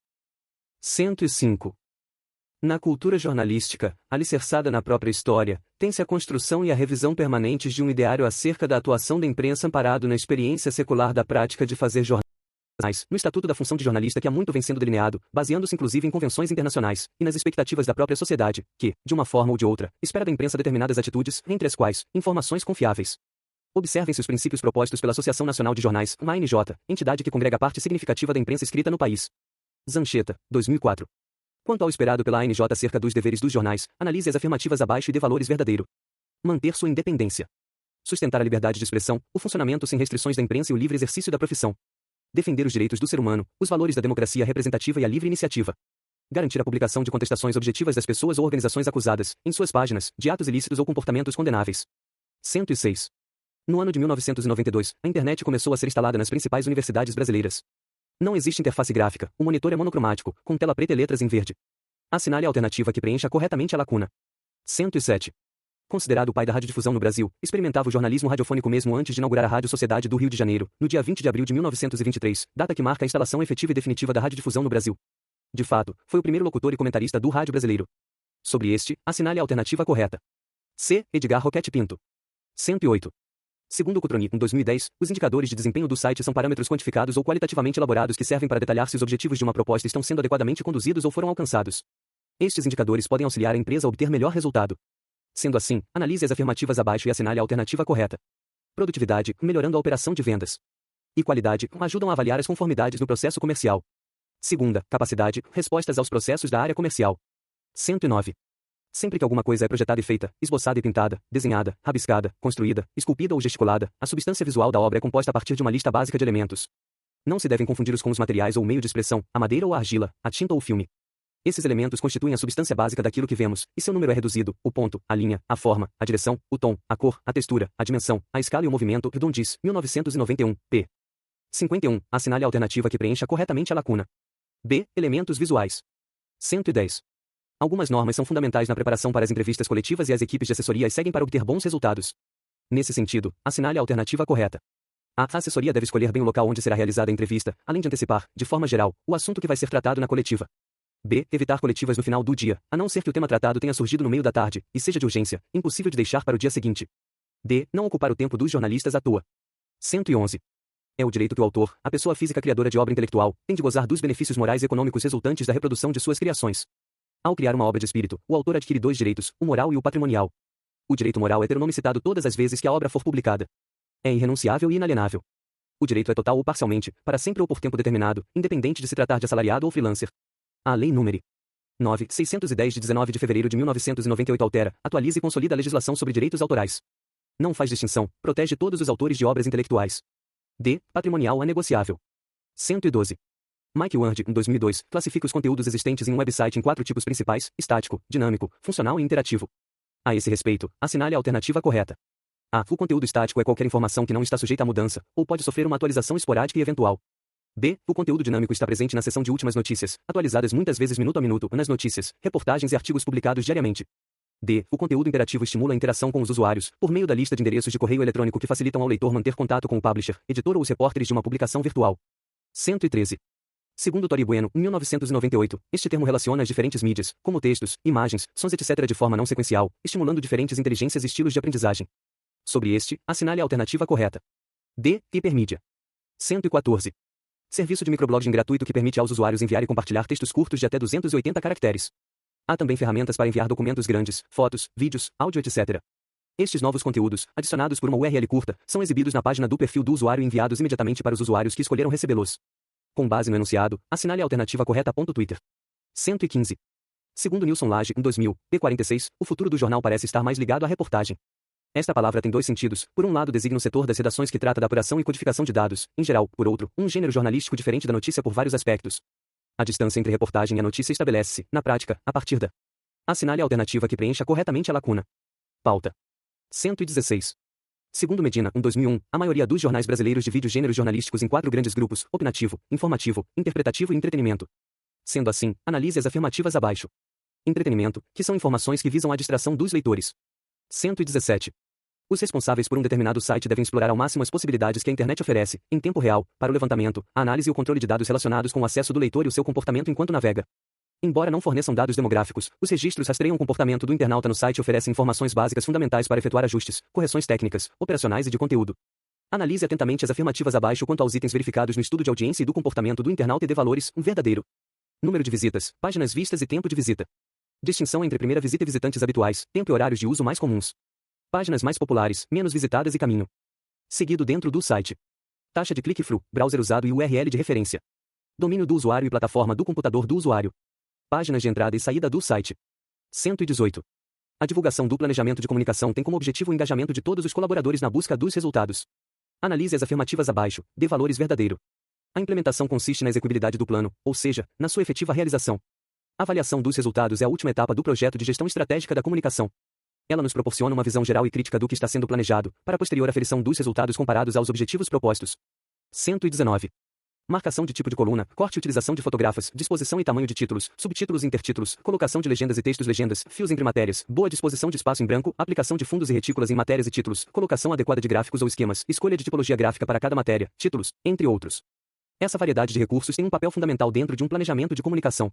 105. Na cultura jornalística, alicerçada na própria história, tem-se a construção e a revisão permanentes de um ideário acerca da atuação da imprensa amparado na experiência secular da prática de fazer jornais, no Estatuto da Função de Jornalista que há muito vem sendo delineado, baseando-se inclusive em convenções internacionais, e nas expectativas da própria sociedade, que, de uma forma ou de outra, espera da imprensa determinadas atitudes, entre as quais, informações confiáveis. Observem-se os princípios propostos pela Associação Nacional de Jornais, ANJ, entidade que congrega parte significativa da imprensa escrita no país. Zancheta, 2004. Quanto ao esperado pela ANJ acerca dos deveres dos jornais, analise as afirmativas abaixo e dê valores verdadeiro. Manter sua independência. Sustentar a liberdade de expressão, o funcionamento sem restrições da imprensa e o livre exercício da profissão. Defender os direitos do ser humano, os valores da democracia representativa e a livre iniciativa. Garantir a publicação de contestações objetivas das pessoas ou organizações acusadas, em suas páginas, de atos ilícitos ou comportamentos condenáveis. 106. No ano de 1992, a internet começou a ser instalada nas principais universidades brasileiras. Não existe interface gráfica, o monitor é monocromático, com tela preta e letras em verde. Assinale a alternativa que preencha corretamente a lacuna. 107. Considerado o pai da radiodifusão no Brasil, experimentava o jornalismo radiofônico mesmo antes de inaugurar a Rádio Sociedade do Rio de Janeiro, no dia 20 de abril de 1923, data que marca a instalação efetiva e definitiva da radiodifusão no Brasil. De fato, foi o primeiro locutor e comentarista do rádio brasileiro. Sobre este, assinale a alternativa correta. C. Edgar Roquete Pinto. 108. Segundo o Cutronic, em 2010, os indicadores de desempenho do site são parâmetros quantificados ou qualitativamente elaborados que servem para detalhar se os objetivos de uma proposta estão sendo adequadamente conduzidos ou foram alcançados. Estes indicadores podem auxiliar a empresa a obter melhor resultado. Sendo assim, analise as afirmativas abaixo e assinale a alternativa correta. Produtividade, melhorando a operação de vendas. E qualidade, ajudam a avaliar as conformidades no processo comercial. Segunda, capacidade, respostas aos processos da área comercial. 109. Sempre que alguma coisa é projetada e feita, esboçada e pintada, desenhada, rabiscada, construída, esculpida ou gesticulada, a substância visual da obra é composta a partir de uma lista básica de elementos. Não se devem confundir-os com os materiais ou o meio de expressão, a madeira ou a argila, a tinta ou o filme. Esses elementos constituem a substância básica daquilo que vemos, e seu número é reduzido: o ponto, a linha, a forma, a direção, o tom, a cor, a textura, a dimensão, a escala e o movimento. Redondis, 1991, p. 51. Assinale a alternativa que preencha corretamente a lacuna. B. Elementos visuais. 110. Algumas normas são fundamentais na preparação para as entrevistas coletivas e as equipes de assessoria as seguem para obter bons resultados. Nesse sentido, assinale a alternativa correta. A assessoria deve escolher bem o local onde será realizada a entrevista, além de antecipar, de forma geral, o assunto que vai ser tratado na coletiva. B. Evitar coletivas no final do dia, a não ser que o tema tratado tenha surgido no meio da tarde, e seja de urgência, impossível de deixar para o dia seguinte. D. Não ocupar o tempo dos jornalistas à toa. 111. É o direito que o autor, a pessoa física criadora de obra intelectual, tem de gozar dos benefícios morais e econômicos resultantes da reprodução de suas criações. Ao criar uma obra de espírito, o autor adquire dois direitos, o moral e o patrimonial. O direito moral é ter o nome citado todas as vezes que a obra for publicada. É irrenunciável e inalienável. O direito é total ou parcialmente, para sempre ou por tempo determinado, independente de se tratar de assalariado ou freelancer. A Lei nº 9.610 de 19 de fevereiro de 1998 altera, atualiza e consolida a legislação sobre direitos autorais. Não faz distinção, protege todos os autores de obras intelectuais. D. Patrimonial a negociável. 112. Mike Ward, em 2002, classifica os conteúdos existentes em um website em 4 tipos principais: estático, dinâmico, funcional e interativo. A esse respeito, assinale a alternativa correta. A. O conteúdo estático é qualquer informação que não está sujeita a mudança, ou pode sofrer uma atualização esporádica e eventual. B. O conteúdo dinâmico está presente na seção de últimas notícias, atualizadas muitas vezes minuto a minuto, nas notícias, reportagens e artigos publicados diariamente. D. O conteúdo interativo estimula a interação com os usuários, por meio da lista de endereços de correio eletrônico que facilitam ao leitor manter contato com o publisher, editor ou os repórteres de uma publicação virtual. 113. Segundo Tori Bueno, em 1998, este termo relaciona as diferentes mídias, como textos, imagens, sons etc. de forma não sequencial, estimulando diferentes inteligências e estilos de aprendizagem. Sobre este, assinale a alternativa correta. D. Hipermídia. 114. Serviço de microblogging gratuito que permite aos usuários enviar e compartilhar textos curtos de até 280 caracteres. Há também ferramentas para enviar documentos grandes, fotos, vídeos, áudio etc. Estes novos conteúdos, adicionados por uma URL curta, são exibidos na página do perfil do usuário e enviados imediatamente para os usuários que escolheram recebê-los. Com base no enunciado, assinale a alternativa correta. Twitter. 115. Segundo Nilson Lage, em 2000, P46, o futuro do jornal parece estar mais ligado à reportagem. Esta palavra tem dois sentidos. Por um lado, designa o setor das redações que trata da apuração e codificação de dados, em geral; por outro, um gênero jornalístico diferente da notícia por vários aspectos. A distância entre reportagem e a notícia estabelece-se, na prática, a partir da. Assinale a alternativa que preencha corretamente a lacuna. Pauta. 116. Segundo Medina, em 2001, a maioria dos jornais brasileiros divide os gêneros jornalísticos em 4 grandes grupos: opinativo, informativo, interpretativo e entretenimento. Sendo assim, analise as afirmativas abaixo. Entretenimento, que são informações que visam a distração dos leitores. 117. Os responsáveis por um determinado site devem explorar ao máximo as possibilidades que a internet oferece, em tempo real, para o levantamento, a análise e o controle de dados relacionados com o acesso do leitor e o seu comportamento enquanto navega. Embora não forneçam dados demográficos, os registros rastreiam o comportamento do internauta no site e oferecem informações básicas fundamentais para efetuar ajustes, correções técnicas, operacionais e de conteúdo. Analise atentamente as afirmativas abaixo quanto aos itens verificados no estudo de audiência e do comportamento do internauta e dê valores, um verdadeiro. Número de visitas, páginas vistas e tempo de visita. Distinção entre primeira visita e visitantes habituais, tempo e horários de uso mais comuns. Páginas mais populares, menos visitadas e caminho seguido dentro do site. Taxa de clique-through, browser usado e URL de referência. Domínio do usuário e plataforma do computador do usuário. Páginas de entrada e saída do site. 118. A divulgação do planejamento de comunicação tem como objetivo o engajamento de todos os colaboradores na busca dos resultados. Analise as afirmativas abaixo, dê valores verdadeiro. A implementação consiste na execuibilidade do plano, ou seja, na sua efetiva realização. A avaliação dos resultados é a última etapa do projeto de gestão estratégica da comunicação. Ela nos proporciona uma visão geral e crítica do que está sendo planejado, para a posterior aferição dos resultados comparados aos objetivos propostos. 119. Marcação de tipo de coluna, corte e utilização de fotografas, disposição e tamanho de títulos, subtítulos e intertítulos, colocação de legendas e textos legendas, fios entre matérias, boa disposição de espaço em branco, aplicação de fundos e retículas em matérias e títulos, colocação adequada de gráficos ou esquemas, escolha de tipologia gráfica para cada matéria, títulos, entre outros. Essa variedade de recursos tem um papel fundamental dentro de um planejamento de comunicação.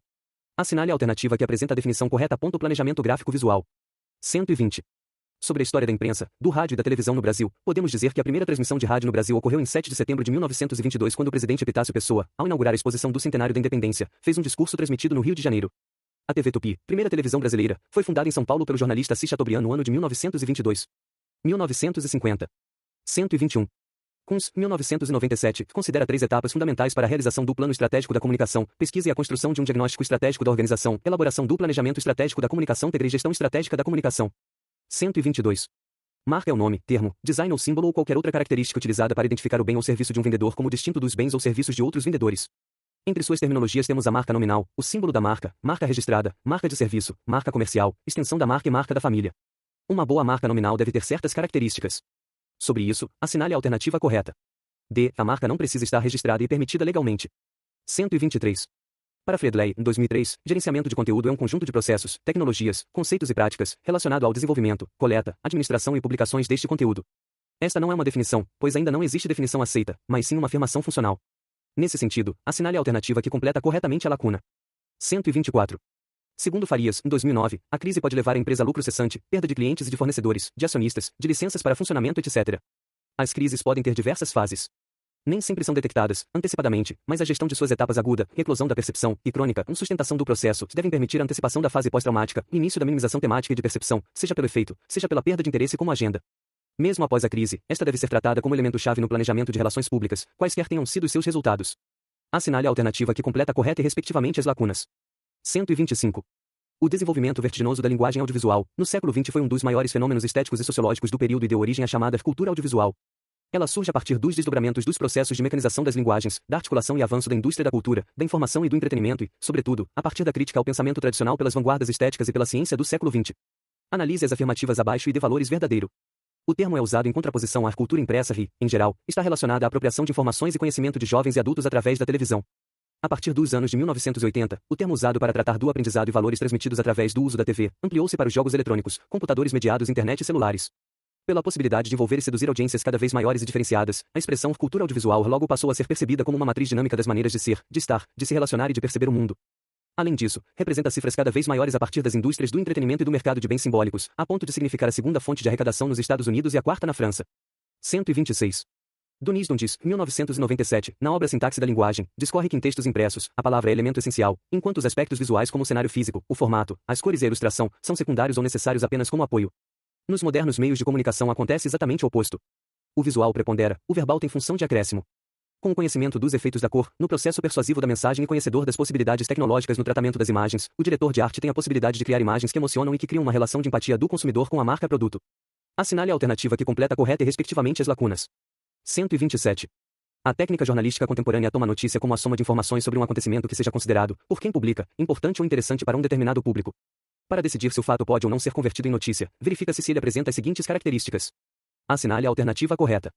Assinale a alternativa que apresenta a definição correta. Planejamento gráfico visual. 120. Sobre a história da imprensa, do rádio e da televisão no Brasil, podemos dizer que a primeira transmissão de rádio no Brasil ocorreu em 7 de setembro de 1922, quando o presidente Epitácio Pessoa, ao inaugurar a exposição do Centenário da Independência, fez um discurso transmitido no Rio de Janeiro. A TV Tupi, primeira televisão brasileira, foi fundada em São Paulo pelo jornalista Assis Chateaubriand no ano de 1922. 1950. 121. Kunz, 1997, considera 3 etapas fundamentais para a realização do Plano Estratégico da Comunicação: pesquisa e a construção de um diagnóstico estratégico da organização, elaboração do Planejamento Estratégico da Comunicação e gestão estratégica da comunicação. 122. Marca é o nome, termo, design ou símbolo ou qualquer outra característica utilizada para identificar o bem ou serviço de um vendedor como distinto dos bens ou serviços de outros vendedores. Entre suas terminologias temos a marca nominal, o símbolo da marca, marca registrada, marca de serviço, marca comercial, extensão da marca e marca da família. Uma boa marca nominal deve ter certas características. Sobre isso, assinale a alternativa correta. D. A marca não precisa estar registrada e permitida legalmente. 123. Para Friedley, em 2003, gerenciamento de conteúdo é um conjunto de processos, tecnologias, conceitos e práticas, relacionado ao desenvolvimento, coleta, administração e publicações deste conteúdo. Esta não é uma definição, pois ainda não existe definição aceita, mas sim uma afirmação funcional. Nesse sentido, assinale a alternativa que completa corretamente a lacuna. 124. Segundo Farias, em 2009, a crise pode levar a empresa a lucro cessante, perda de clientes e de fornecedores, de acionistas, de licenças para funcionamento, etc. As crises podem ter diversas fases. Nem sempre são detectadas, antecipadamente, mas a gestão de suas etapas aguda, eclosão da percepção, e crônica, sustentação do processo, devem permitir a antecipação da fase pós-traumática, início da minimização temática e de percepção, seja pelo efeito, seja pela perda de interesse como agenda. Mesmo após a crise, esta deve ser tratada como elemento-chave no planejamento de relações públicas, quaisquer tenham sido os seus resultados. Assinale a alternativa que completa correta e respectivamente as lacunas. 125. O desenvolvimento vertiginoso da linguagem audiovisual, no século XX, foi um dos maiores fenômenos estéticos e sociológicos do período e deu origem à chamada cultura audiovisual. Ela surge a partir dos desdobramentos dos processos de mecanização das linguagens, da articulação e avanço da indústria da cultura, da informação e do entretenimento e, sobretudo, a partir da crítica ao pensamento tradicional pelas vanguardas estéticas e pela ciência do século XX. Analise as afirmativas abaixo e dê valores verdadeiro. O termo é usado em contraposição à cultura impressa e, em geral, está relacionada à apropriação de informações e conhecimento de jovens e adultos através da televisão. A partir dos anos de 1980, o termo usado para tratar do aprendizado e valores transmitidos através do uso da TV ampliou-se para os jogos eletrônicos, computadores mediados, internet e celulares. Pela possibilidade de envolver e seduzir audiências cada vez maiores e diferenciadas, a expressão cultura audiovisual logo passou a ser percebida como uma matriz dinâmica das maneiras de ser, de estar, de se relacionar e de perceber o mundo. Além disso, representa cifras cada vez maiores a partir das indústrias do entretenimento e do mercado de bens simbólicos, a ponto de significar a segunda fonte de arrecadação nos Estados Unidos e a quarta na França. 126. Dunis Dundes, 1997, na obra Sintaxe da Linguagem, discorre que em textos impressos, a palavra é elemento essencial, enquanto os aspectos visuais como o cenário físico, o formato, as cores e a ilustração, são secundários ou necessários apenas como apoio. Nos modernos meios de comunicação acontece exatamente o oposto. O visual prepondera, o verbal tem função de acréscimo. Com o conhecimento dos efeitos da cor, no processo persuasivo da mensagem e conhecedor das possibilidades tecnológicas no tratamento das imagens, o diretor de arte tem a possibilidade de criar imagens que emocionam e que criam uma relação de empatia do consumidor com a marca-produto. Assinale a alternativa que completa correta e respectivamente as lacunas. 127. A técnica jornalística contemporânea toma a notícia como a soma de informações sobre um acontecimento que seja considerado, por quem publica, importante ou interessante para um determinado público. Para decidir se o fato pode ou não ser convertido em notícia, verifica-se se ele apresenta as seguintes características. Assinale a alternativa correta.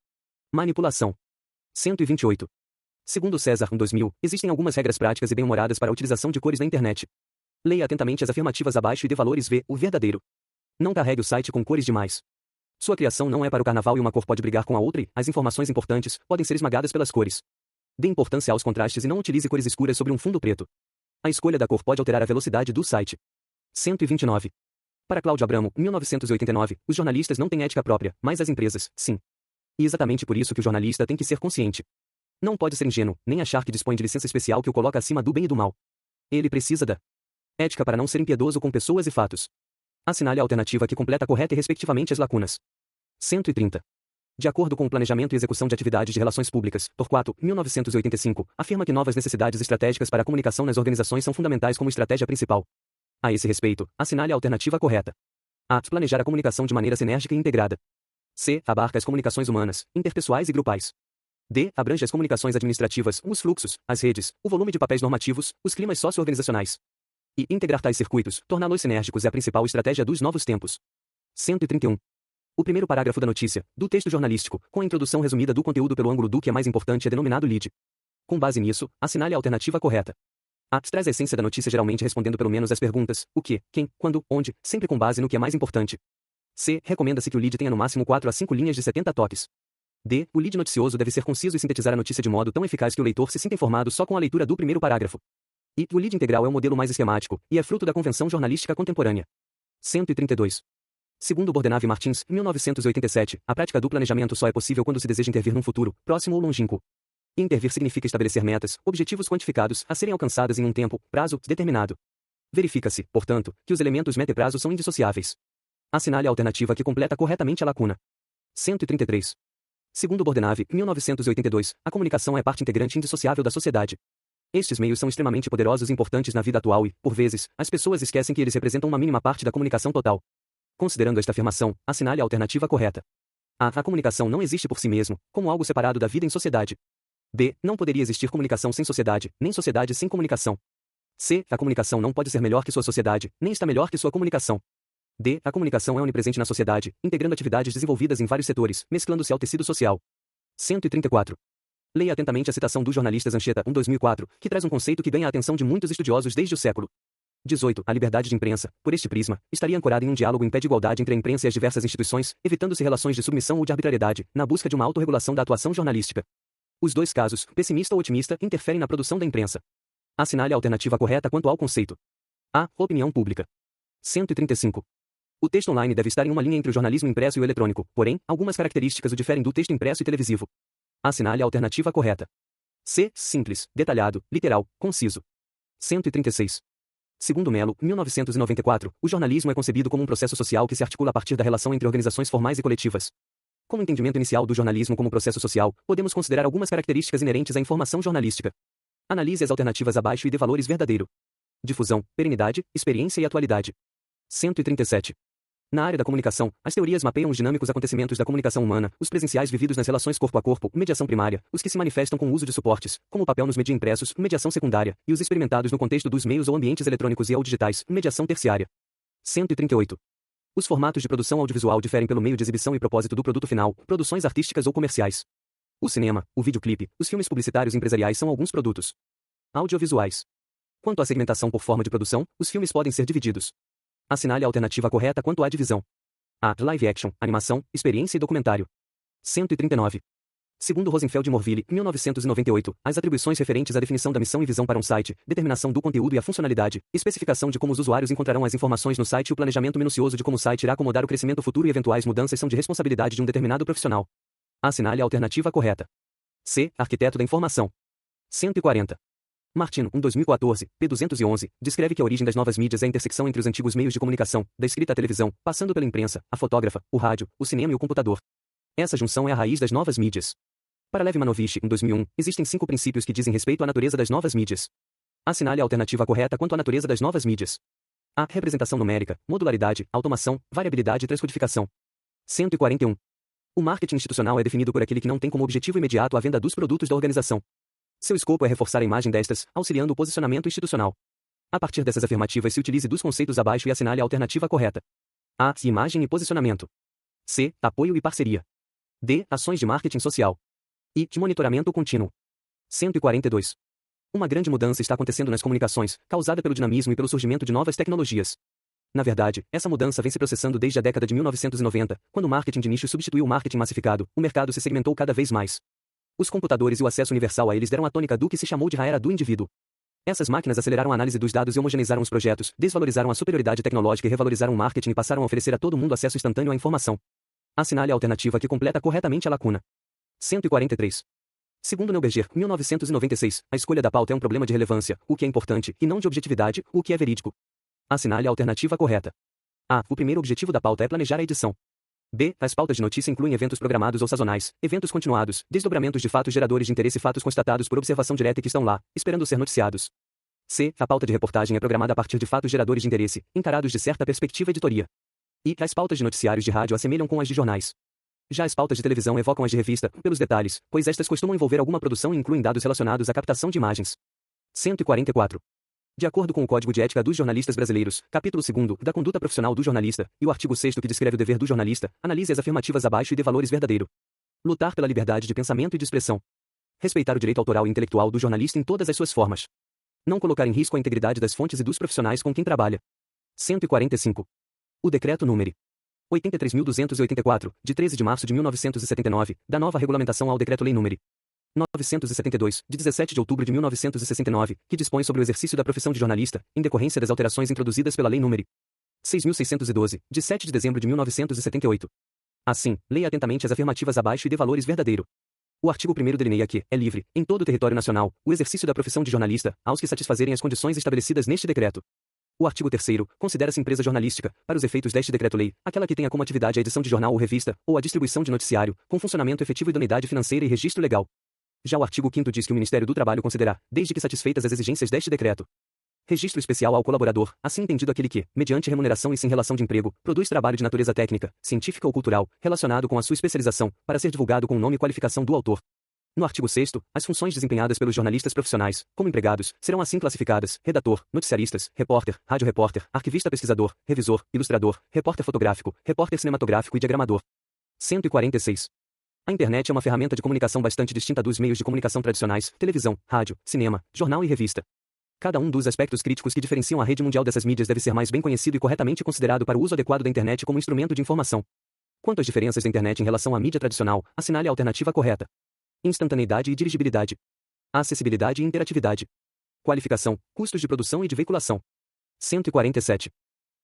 Manipulação. 128. Segundo César, 2000, existem algumas regras práticas e bem-humoradas para a utilização de cores na internet. Leia atentamente as afirmativas abaixo e dê valores V, o verdadeiro. Não carregue o site com cores demais. Sua criação não é para o carnaval e uma cor pode brigar com a outra e as informações importantes podem ser esmagadas pelas cores. Dê importância aos contrastes e não utilize cores escuras sobre um fundo preto. A escolha da cor pode alterar a velocidade do site. 129. Para Cláudio Abramo, 1989, os jornalistas não têm ética própria, mas as empresas, sim. E exatamente por isso que o jornalista tem que ser consciente. Não pode ser ingênuo, nem achar que dispõe de licença especial que o coloca acima do bem e do mal. Ele precisa da ética para não ser impiedoso com pessoas e fatos. Assinale a alternativa que completa correta e respectivamente as lacunas. 130. De acordo com o Planejamento e Execução de Atividades de Relações Públicas, Torquato, 1985, afirma que novas necessidades estratégicas para a comunicação nas organizações são fundamentais como estratégia principal. A esse respeito, assinale a alternativa correta. A. Planejar a comunicação de maneira sinérgica e integrada. C. Abarca as comunicações humanas, interpessoais e grupais. D. Abrange as comunicações administrativas, os fluxos, as redes, o volume de papéis normativos, os climas socio-organizacionais. E integrar tais circuitos, torná-los sinérgicos é a principal estratégia dos novos tempos. 131. O primeiro parágrafo da notícia, do texto jornalístico, com a introdução resumida do conteúdo pelo ângulo do que é mais importante é denominado lead. Com base nisso, assinale a alternativa correta. A. Traz a essência da notícia geralmente respondendo pelo menos as perguntas, o que, quem, quando, onde, sempre com base no que é mais importante. C. Recomenda-se que o lead tenha no máximo 4 a 5 linhas de 70 toques. D. O lead noticioso deve ser conciso e sintetizar a notícia de modo tão eficaz que o leitor se sinta informado só com a leitura do primeiro parágrafo. E. O lead integral é o modelo mais esquemático, e é fruto da convenção jornalística contemporânea. 132. Segundo Bordenave Martins, 1987, a prática do planejamento só é possível quando se deseja intervir num futuro, próximo ou longínquo. E intervir significa estabelecer metas, objetivos quantificados, a serem alcançadas em um tempo, prazo, determinado. Verifica-se, portanto, que os elementos meta e prazo são indissociáveis. Assinale a alternativa que completa corretamente a lacuna. 133. Segundo Bordenave, 1982, a comunicação é parte integrante indissociável da sociedade. Estes meios são extremamente poderosos e importantes na vida atual e, por vezes, as pessoas esquecem que eles representam uma mínima parte da comunicação total. Considerando esta afirmação, assinale a alternativa correta. A comunicação não existe por si mesmo, como algo separado da vida em sociedade. B. Não poderia existir comunicação sem sociedade, nem sociedade sem comunicação. C. A comunicação não pode ser melhor que sua sociedade, nem está melhor que sua comunicação. D. A comunicação é onipresente na sociedade, integrando atividades desenvolvidas em vários setores, mesclando-se ao tecido social. 134. Leia atentamente a citação do jornalista Zanchetta, 2004, que traz um conceito que ganha a atenção de muitos estudiosos desde o século 18. A liberdade de imprensa, por este prisma, estaria ancorada em um diálogo em pé de igualdade entre a imprensa e as diversas instituições, evitando-se relações de submissão ou de arbitrariedade, na busca de uma autorregulação da atuação jornalística. Os dois casos, pessimista ou otimista, interferem na produção da imprensa. Assinale a alternativa correta quanto ao conceito. A. Opinião pública. 135. O texto online deve estar em uma linha entre o jornalismo impresso e o eletrônico, porém, algumas características o diferem do texto impresso e televisivo. Assinale a alternativa correta. C. Simples, detalhado, literal, conciso. 136. Segundo Mello, 1994, o jornalismo é concebido como um processo social que se articula a partir da relação entre organizações formais e coletivas. Como entendimento inicial do jornalismo como processo social, podemos considerar algumas características inerentes à informação jornalística. Analise as alternativas abaixo e dê valores verdadeiro. Difusão, perenidade, experiência e atualidade. 137. Na área da comunicação, as teorias mapeiam os dinâmicos acontecimentos da comunicação humana, os presenciais vividos nas relações corpo a corpo, mediação primária, os que se manifestam com o uso de suportes, como o papel nos media impressos, mediação secundária, e os experimentados no contexto dos meios ou ambientes eletrônicos e ou digitais, mediação terciária. 138. Os formatos de produção audiovisual diferem pelo meio de exibição e propósito do produto final, produções artísticas ou comerciais. O cinema, o videoclipe, os filmes publicitários e empresariais são alguns produtos audiovisuais. Quanto à segmentação por forma de produção, os filmes podem ser divididos. Assinale a alternativa correta quanto à divisão. A. Live action, animação, experiência e documentário. 139. Segundo Rosenfeld e Morville, 1998, as atribuições referentes à definição da missão e visão para um site, determinação do conteúdo e a funcionalidade, especificação de como os usuários encontrarão as informações no site e o planejamento minucioso de como o site irá acomodar o crescimento futuro e eventuais mudanças são de responsabilidade de um determinado profissional. Assinale a alternativa correta. C. Arquiteto da informação. 140. Martino, 2014, p. 211, descreve que a origem das novas mídias é a intersecção entre os antigos meios de comunicação, da escrita à televisão, passando pela imprensa, a fotógrafa, o rádio, o cinema e o computador. Essa junção é a raiz das novas mídias. Para Lev Manovich, em 2001, existem 5 princípios que dizem respeito à natureza das novas mídias. Assinale a alternativa correta quanto à natureza das novas mídias. A. Representação numérica, modularidade, automação, variabilidade e transcodificação. 141. O marketing institucional é definido por aquele que não tem como objetivo imediato a venda dos produtos da organização. Seu escopo é reforçar a imagem destas, auxiliando o posicionamento institucional. A partir dessas afirmativas se utilize dos conceitos abaixo e assinale a alternativa correta. A. Imagem e posicionamento. C. Apoio e parceria. D. Ações de marketing social. E. De monitoramento contínuo. 142. Uma grande mudança está acontecendo nas comunicações, causada pelo dinamismo e pelo surgimento de novas tecnologias. Na verdade, essa mudança vem se processando desde a década de 1990, quando o marketing de nicho substituiu o marketing massificado, o mercado se segmentou cada vez mais. Os computadores e o acesso universal a eles deram a tônica do que se chamou de era do indivíduo. Essas máquinas aceleraram a análise dos dados e homogeneizaram os projetos, desvalorizaram a superioridade tecnológica e revalorizaram o marketing e passaram a oferecer a todo mundo acesso instantâneo à informação. Assinale a alternativa que completa corretamente a lacuna. 143. Segundo Neuberger, 1996, a escolha da pauta é um problema de relevância, o que é importante, e não de objetividade, o que é verídico. Assinale a alternativa correta. A. O primeiro objetivo da pauta é planejar a edição. B. As pautas de notícia incluem eventos programados ou sazonais, eventos continuados, desdobramentos de fatos geradores de interesse e fatos constatados por observação direta e que estão lá, esperando ser noticiados. C. A pauta de reportagem é programada a partir de fatos geradores de interesse, encarados de certa perspectiva editoria. E. As pautas de noticiários de rádio assemelham com as de jornais. Já as pautas de televisão evocam as de revista, pelos detalhes, pois estas costumam envolver alguma produção e incluem dados relacionados à captação de imagens. 144. De acordo com o Código de Ética dos Jornalistas Brasileiros, capítulo 2º, da conduta profissional do jornalista, e o artigo 6º que descreve o dever do jornalista, analise as afirmativas abaixo e dê valores verdadeiro. Lutar pela liberdade de pensamento e de expressão. Respeitar o direito autoral e intelectual do jornalista em todas as suas formas. Não colocar em risco a integridade das fontes e dos profissionais com quem trabalha. 145. O Decreto número 83.284, de 13 de março de 1979, da nova regulamentação ao Decreto-Lei número 972, de 17 de outubro de 1969, que dispõe sobre o exercício da profissão de jornalista, em decorrência das alterações introduzidas pela Lei nº 6.612, de 7 de dezembro de 1978. Assim, leia atentamente as afirmativas abaixo e dê valores verdadeiro. O artigo 1º delineia que é livre, em todo o território nacional, o exercício da profissão de jornalista, aos que satisfazerem as condições estabelecidas neste decreto. O artigo 3º considera-se empresa jornalística, para os efeitos deste decreto-lei, aquela que tenha como atividade a edição de jornal ou revista, ou a distribuição de noticiário, com funcionamento efetivo e idoneidade financeira e registro legal. Já o artigo 5º diz que o Ministério do Trabalho considerará, desde que satisfeitas as exigências deste decreto, registro especial ao colaborador, assim entendido aquele que, mediante remuneração e sem relação de emprego, produz trabalho de natureza técnica, científica ou cultural, relacionado com a sua especialização, para ser divulgado com o nome e qualificação do autor. No artigo 6º, as funções desempenhadas pelos jornalistas profissionais, como empregados, serão assim classificadas: redator, noticiaristas, repórter, rádio-repórter, arquivista pesquisador, revisor, ilustrador, repórter fotográfico, repórter cinematográfico e diagramador. 146. A internet é uma ferramenta de comunicação bastante distinta dos meios de comunicação tradicionais, televisão, rádio, cinema, jornal e revista. Cada um dos aspectos críticos que diferenciam a rede mundial dessas mídias deve ser mais bem conhecido e corretamente considerado para o uso adequado da internet como instrumento de informação. Quanto às diferenças da internet em relação à mídia tradicional, assinale a alternativa correta. Instantaneidade e dirigibilidade. Acessibilidade e interatividade. Qualificação, custos de produção e de veiculação. 147.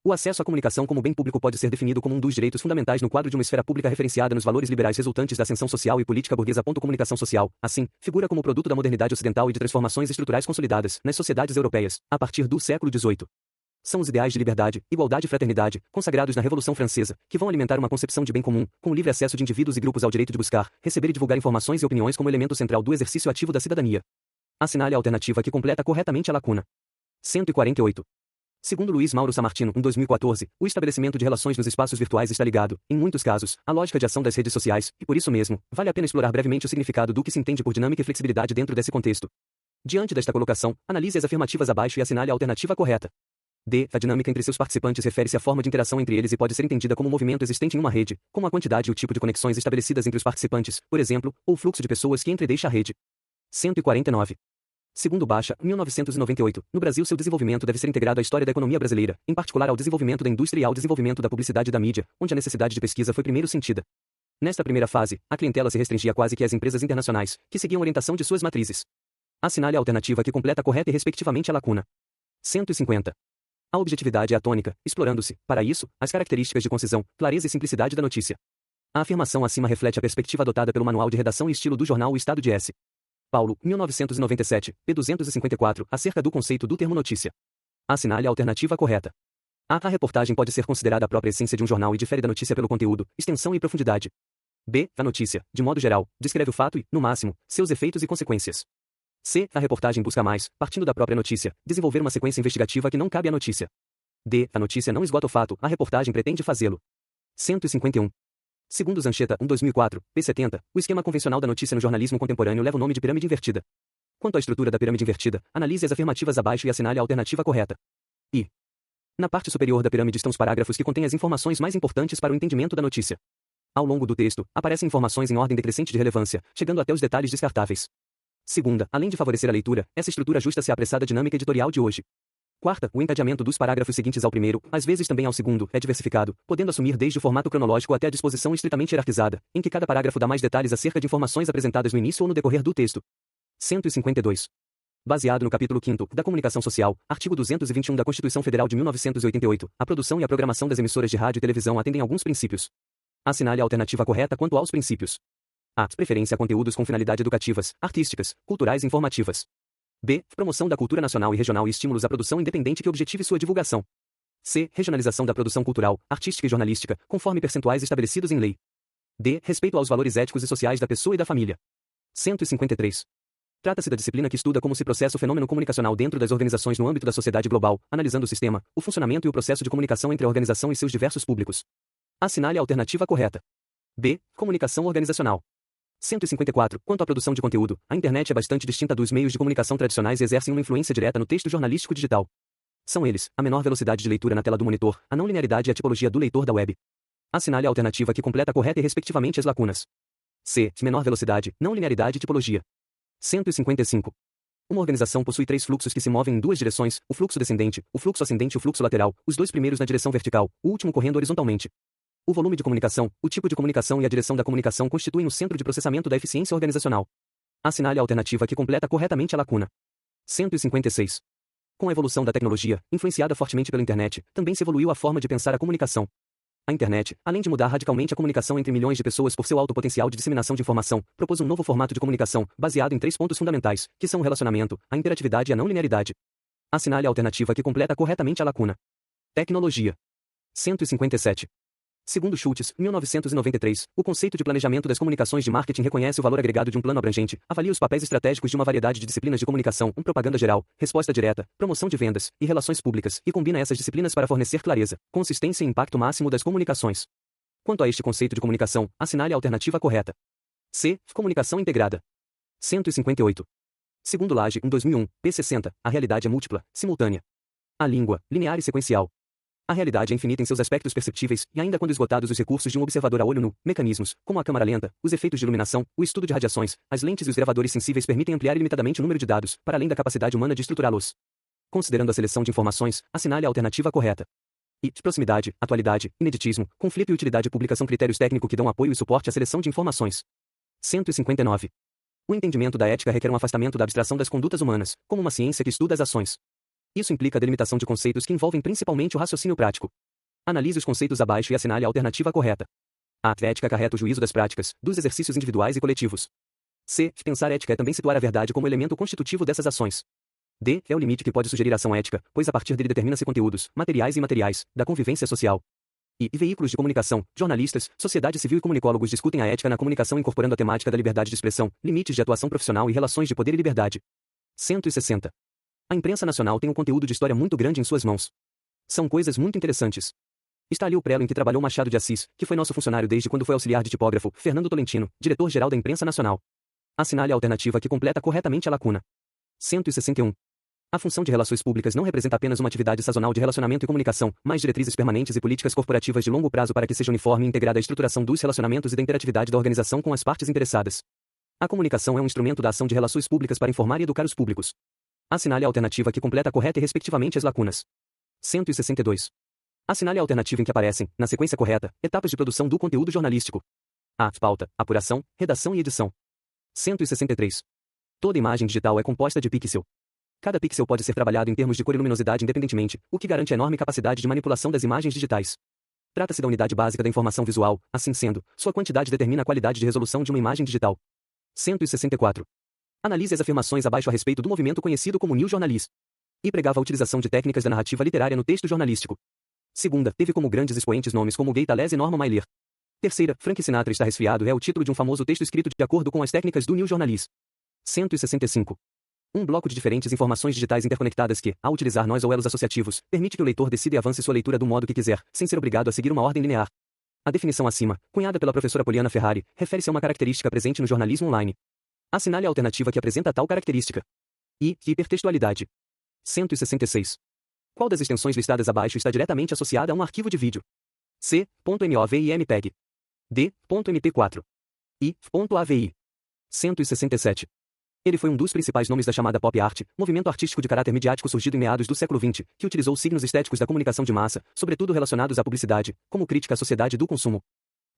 O acesso à comunicação como bem público pode ser definido como um dos direitos fundamentais no quadro de uma esfera pública referenciada nos valores liberais resultantes da ascensão social e política burguesa. Comunicação social, assim, figura como produto da modernidade ocidental e de transformações estruturais consolidadas nas sociedades europeias, a partir do século XVIII. São os ideais de liberdade, igualdade e fraternidade, consagrados na Revolução Francesa, que vão alimentar uma concepção de bem comum, com o livre acesso de indivíduos e grupos ao direito de buscar, receber e divulgar informações e opiniões como elemento central do exercício ativo da cidadania. Assinale a alternativa que completa corretamente a lacuna. 148. Segundo Luiz Mauro Sammartino, em 2014, o estabelecimento de relações nos espaços virtuais está ligado, em muitos casos, à lógica de ação das redes sociais, e por isso mesmo, vale a pena explorar brevemente o significado do que se entende por dinâmica e flexibilidade dentro desse contexto. Diante desta colocação, analise as afirmativas abaixo e assinale a alternativa correta. D. A dinâmica entre seus participantes refere-se à forma de interação entre eles e pode ser entendida como um movimento existente em uma rede, como a quantidade e o tipo de conexões estabelecidas entre os participantes, por exemplo, ou o fluxo de pessoas que entredeixa a rede. 149. Segundo Baixa, 1998, no Brasil seu desenvolvimento deve ser integrado à história da economia brasileira, em particular ao desenvolvimento da indústria e ao desenvolvimento da publicidade e da mídia, onde a necessidade de pesquisa foi primeiro sentida. Nesta primeira fase, a clientela se restringia quase que às empresas internacionais, que seguiam a orientação de suas matrizes. Assinale a alternativa que completa correta e respectivamente a lacuna. 150. A objetividade é a tônica, explorando-se, para isso, as características de concisão, clareza e simplicidade da notícia. A afirmação acima reflete a perspectiva adotada pelo Manual de Redação e Estilo do jornal O Estado de S. Paulo, 1997, p. 254, acerca do conceito do termo notícia. Assinale a alternativa correta. A reportagem pode ser considerada a própria essência de um jornal e difere da notícia pelo conteúdo, extensão e profundidade. B. A notícia, de modo geral, descreve o fato e, no máximo, seus efeitos e consequências. C. A reportagem busca mais, partindo da própria notícia, desenvolver uma sequência investigativa que não cabe à notícia. D. A notícia não esgota o fato, a reportagem pretende fazê-lo. 151. Segundo Zanchetta, 2004, p. 70, o esquema convencional da notícia no jornalismo contemporâneo leva o nome de pirâmide invertida. Quanto à estrutura da pirâmide invertida, analise as afirmativas abaixo e assinale a alternativa correta. I. Na parte superior da pirâmide estão os parágrafos que contêm as informações mais importantes para o entendimento da notícia. Ao longo do texto, aparecem informações em ordem decrescente de relevância, chegando até os detalhes descartáveis. Segunda, além de favorecer a leitura, essa estrutura ajusta-se à apressada dinâmica editorial de hoje. Quarta, o encadeamento dos parágrafos seguintes ao primeiro, às vezes também ao segundo, é diversificado, podendo assumir desde o formato cronológico até a disposição estritamente hierarquizada, em que cada parágrafo dá mais detalhes acerca de informações apresentadas no início ou no decorrer do texto. 152. Baseado no capítulo 5º da Comunicação Social, artigo 221 da Constituição Federal de 1988, a produção e a programação das emissoras de rádio e televisão atendem alguns princípios. Assinale a alternativa correta quanto aos princípios. A. Preferência a conteúdos com finalidade educativas, artísticas, culturais e informativas. B. Promoção da cultura nacional e regional e estímulos à produção independente que objetive sua divulgação. C. Regionalização da produção cultural, artística e jornalística, conforme percentuais estabelecidos em lei. D. Respeito aos valores éticos e sociais da pessoa e da família. 153. Trata-se da disciplina que estuda como se processa o fenômeno comunicacional dentro das organizações no âmbito da sociedade global, analisando o sistema, o funcionamento e o processo de comunicação entre a organização e seus diversos públicos. Assinale a alternativa correta. B. Comunicação organizacional. 154. Quanto à produção de conteúdo, a internet é bastante distinta dos meios de comunicação tradicionais e exercem uma influência direta no texto jornalístico digital. São eles, a menor velocidade de leitura na tela do monitor, a não linearidade e a tipologia do leitor da web. Assinale a alternativa que completa correta e respectivamente as lacunas. C. Menor velocidade, não linearidade e tipologia. 155. Uma organização possui três fluxos que se movem em duas direções, o fluxo descendente, o fluxo ascendente e o fluxo lateral, os dois primeiros na direção vertical, o último correndo horizontalmente. O volume de comunicação, o tipo de comunicação e a direção da comunicação constituem o centro de processamento da eficiência organizacional. Assinale a alternativa que completa corretamente a lacuna. 156. Com a evolução da tecnologia, influenciada fortemente pela internet, também se evoluiu a forma de pensar a comunicação. A internet, além de mudar radicalmente a comunicação entre milhões de pessoas por seu alto potencial de disseminação de informação, propôs um novo formato de comunicação, baseado em três pontos fundamentais, que são o relacionamento, a interatividade e a não linearidade. Assinale a alternativa que completa corretamente a lacuna. Tecnologia. 157. Segundo Schultz, 1993, o conceito de planejamento das comunicações de marketing reconhece o valor agregado de um plano abrangente, avalia os papéis estratégicos de uma variedade de disciplinas de comunicação, propaganda geral, resposta direta, promoção de vendas e relações públicas, e combina essas disciplinas para fornecer clareza, consistência e impacto máximo das comunicações. Quanto a este conceito de comunicação, assinale a alternativa correta. C. Comunicação integrada. 158. Segundo Lage, 2001, p. 60, a realidade é múltipla, simultânea. A língua, linear e sequencial. A realidade é infinita em seus aspectos perceptíveis, e ainda quando esgotados os recursos de um observador a olho nu, mecanismos, como a câmara lenta, os efeitos de iluminação, o estudo de radiações, as lentes e os gravadores sensíveis permitem ampliar ilimitadamente o número de dados, para além da capacidade humana de estruturá-los. Considerando a seleção de informações, assinale a alternativa correta. E, proximidade, atualidade, ineditismo, conflito e utilidade pública são critérios técnicos que dão apoio e suporte à seleção de informações. 159. O entendimento da ética requer um afastamento da abstração das condutas humanas, como uma ciência que estuda as ações. Isso implica a delimitação de conceitos que envolvem principalmente o raciocínio prático. Analise os conceitos abaixo e assinale a alternativa correta. A ética acarreta o juízo das práticas, dos exercícios individuais e coletivos. C. Pensar ética é também situar a verdade como elemento constitutivo dessas ações. D. É o limite que pode sugerir ação ética, pois a partir dele determina-se conteúdos, materiais e imateriais, da convivência social. E veículos de comunicação, jornalistas, sociedade civil e comunicólogos discutem a ética na comunicação incorporando a temática da liberdade de expressão, limites de atuação profissional e relações de poder e liberdade. 160. A imprensa nacional tem um conteúdo de história muito grande em suas mãos. São coisas muito interessantes. Está ali o prelo em que trabalhou Machado de Assis, que foi nosso funcionário desde quando foi auxiliar de tipógrafo, Fernando Tolentino, diretor-geral da imprensa nacional. Assinale a alternativa que completa corretamente a lacuna. 161. A função de relações públicas não representa apenas uma atividade sazonal de relacionamento e comunicação, mas diretrizes permanentes e políticas corporativas de longo prazo para que seja uniforme e integrada a estruturação dos relacionamentos e da interatividade da organização com as partes interessadas. A comunicação é um instrumento da ação de relações públicas para informar e educar os públicos. Assinale a alternativa que completa correta e respectivamente as lacunas. 162. Assinale a alternativa em que aparecem, na sequência correta, etapas de produção do conteúdo jornalístico. A. Pauta, apuração, redação e edição. 163. Toda imagem digital é composta de pixel. Cada pixel pode ser trabalhado em termos de cor e luminosidade independentemente, o que garante a enorme capacidade de manipulação das imagens digitais. Trata-se da unidade básica da informação visual, assim sendo, sua quantidade determina a qualidade de resolução de uma imagem digital. 164. Analise as afirmações abaixo a respeito do movimento conhecido como New Journalism. E pregava a utilização de técnicas da narrativa literária no texto jornalístico. Segunda, teve como grandes expoentes nomes como Gay Tales e Norman Mailer. Terceira, Frank Sinatra está resfriado é o título de um famoso texto escrito de acordo com as técnicas do New Journalism. 165. Um bloco de diferentes informações digitais interconectadas que, ao utilizar nós ou elos associativos, permite que o leitor decida e avance sua leitura do modo que quiser, sem ser obrigado a seguir uma ordem linear. A definição acima, cunhada pela professora Poliana Ferrari, refere-se a uma característica presente no jornalismo online. Assinale a alternativa que apresenta tal característica. I. Hipertextualidade. 166. Qual das extensões listadas abaixo está diretamente associada a um arquivo de vídeo? C. .mov e MPEG. D. .mp4. I.avi. 167. Ele foi um dos principais nomes da chamada pop art, movimento artístico de caráter midiático surgido em meados do século XX, que utilizou signos estéticos da comunicação de massa, sobretudo relacionados à publicidade, como crítica à sociedade do consumo.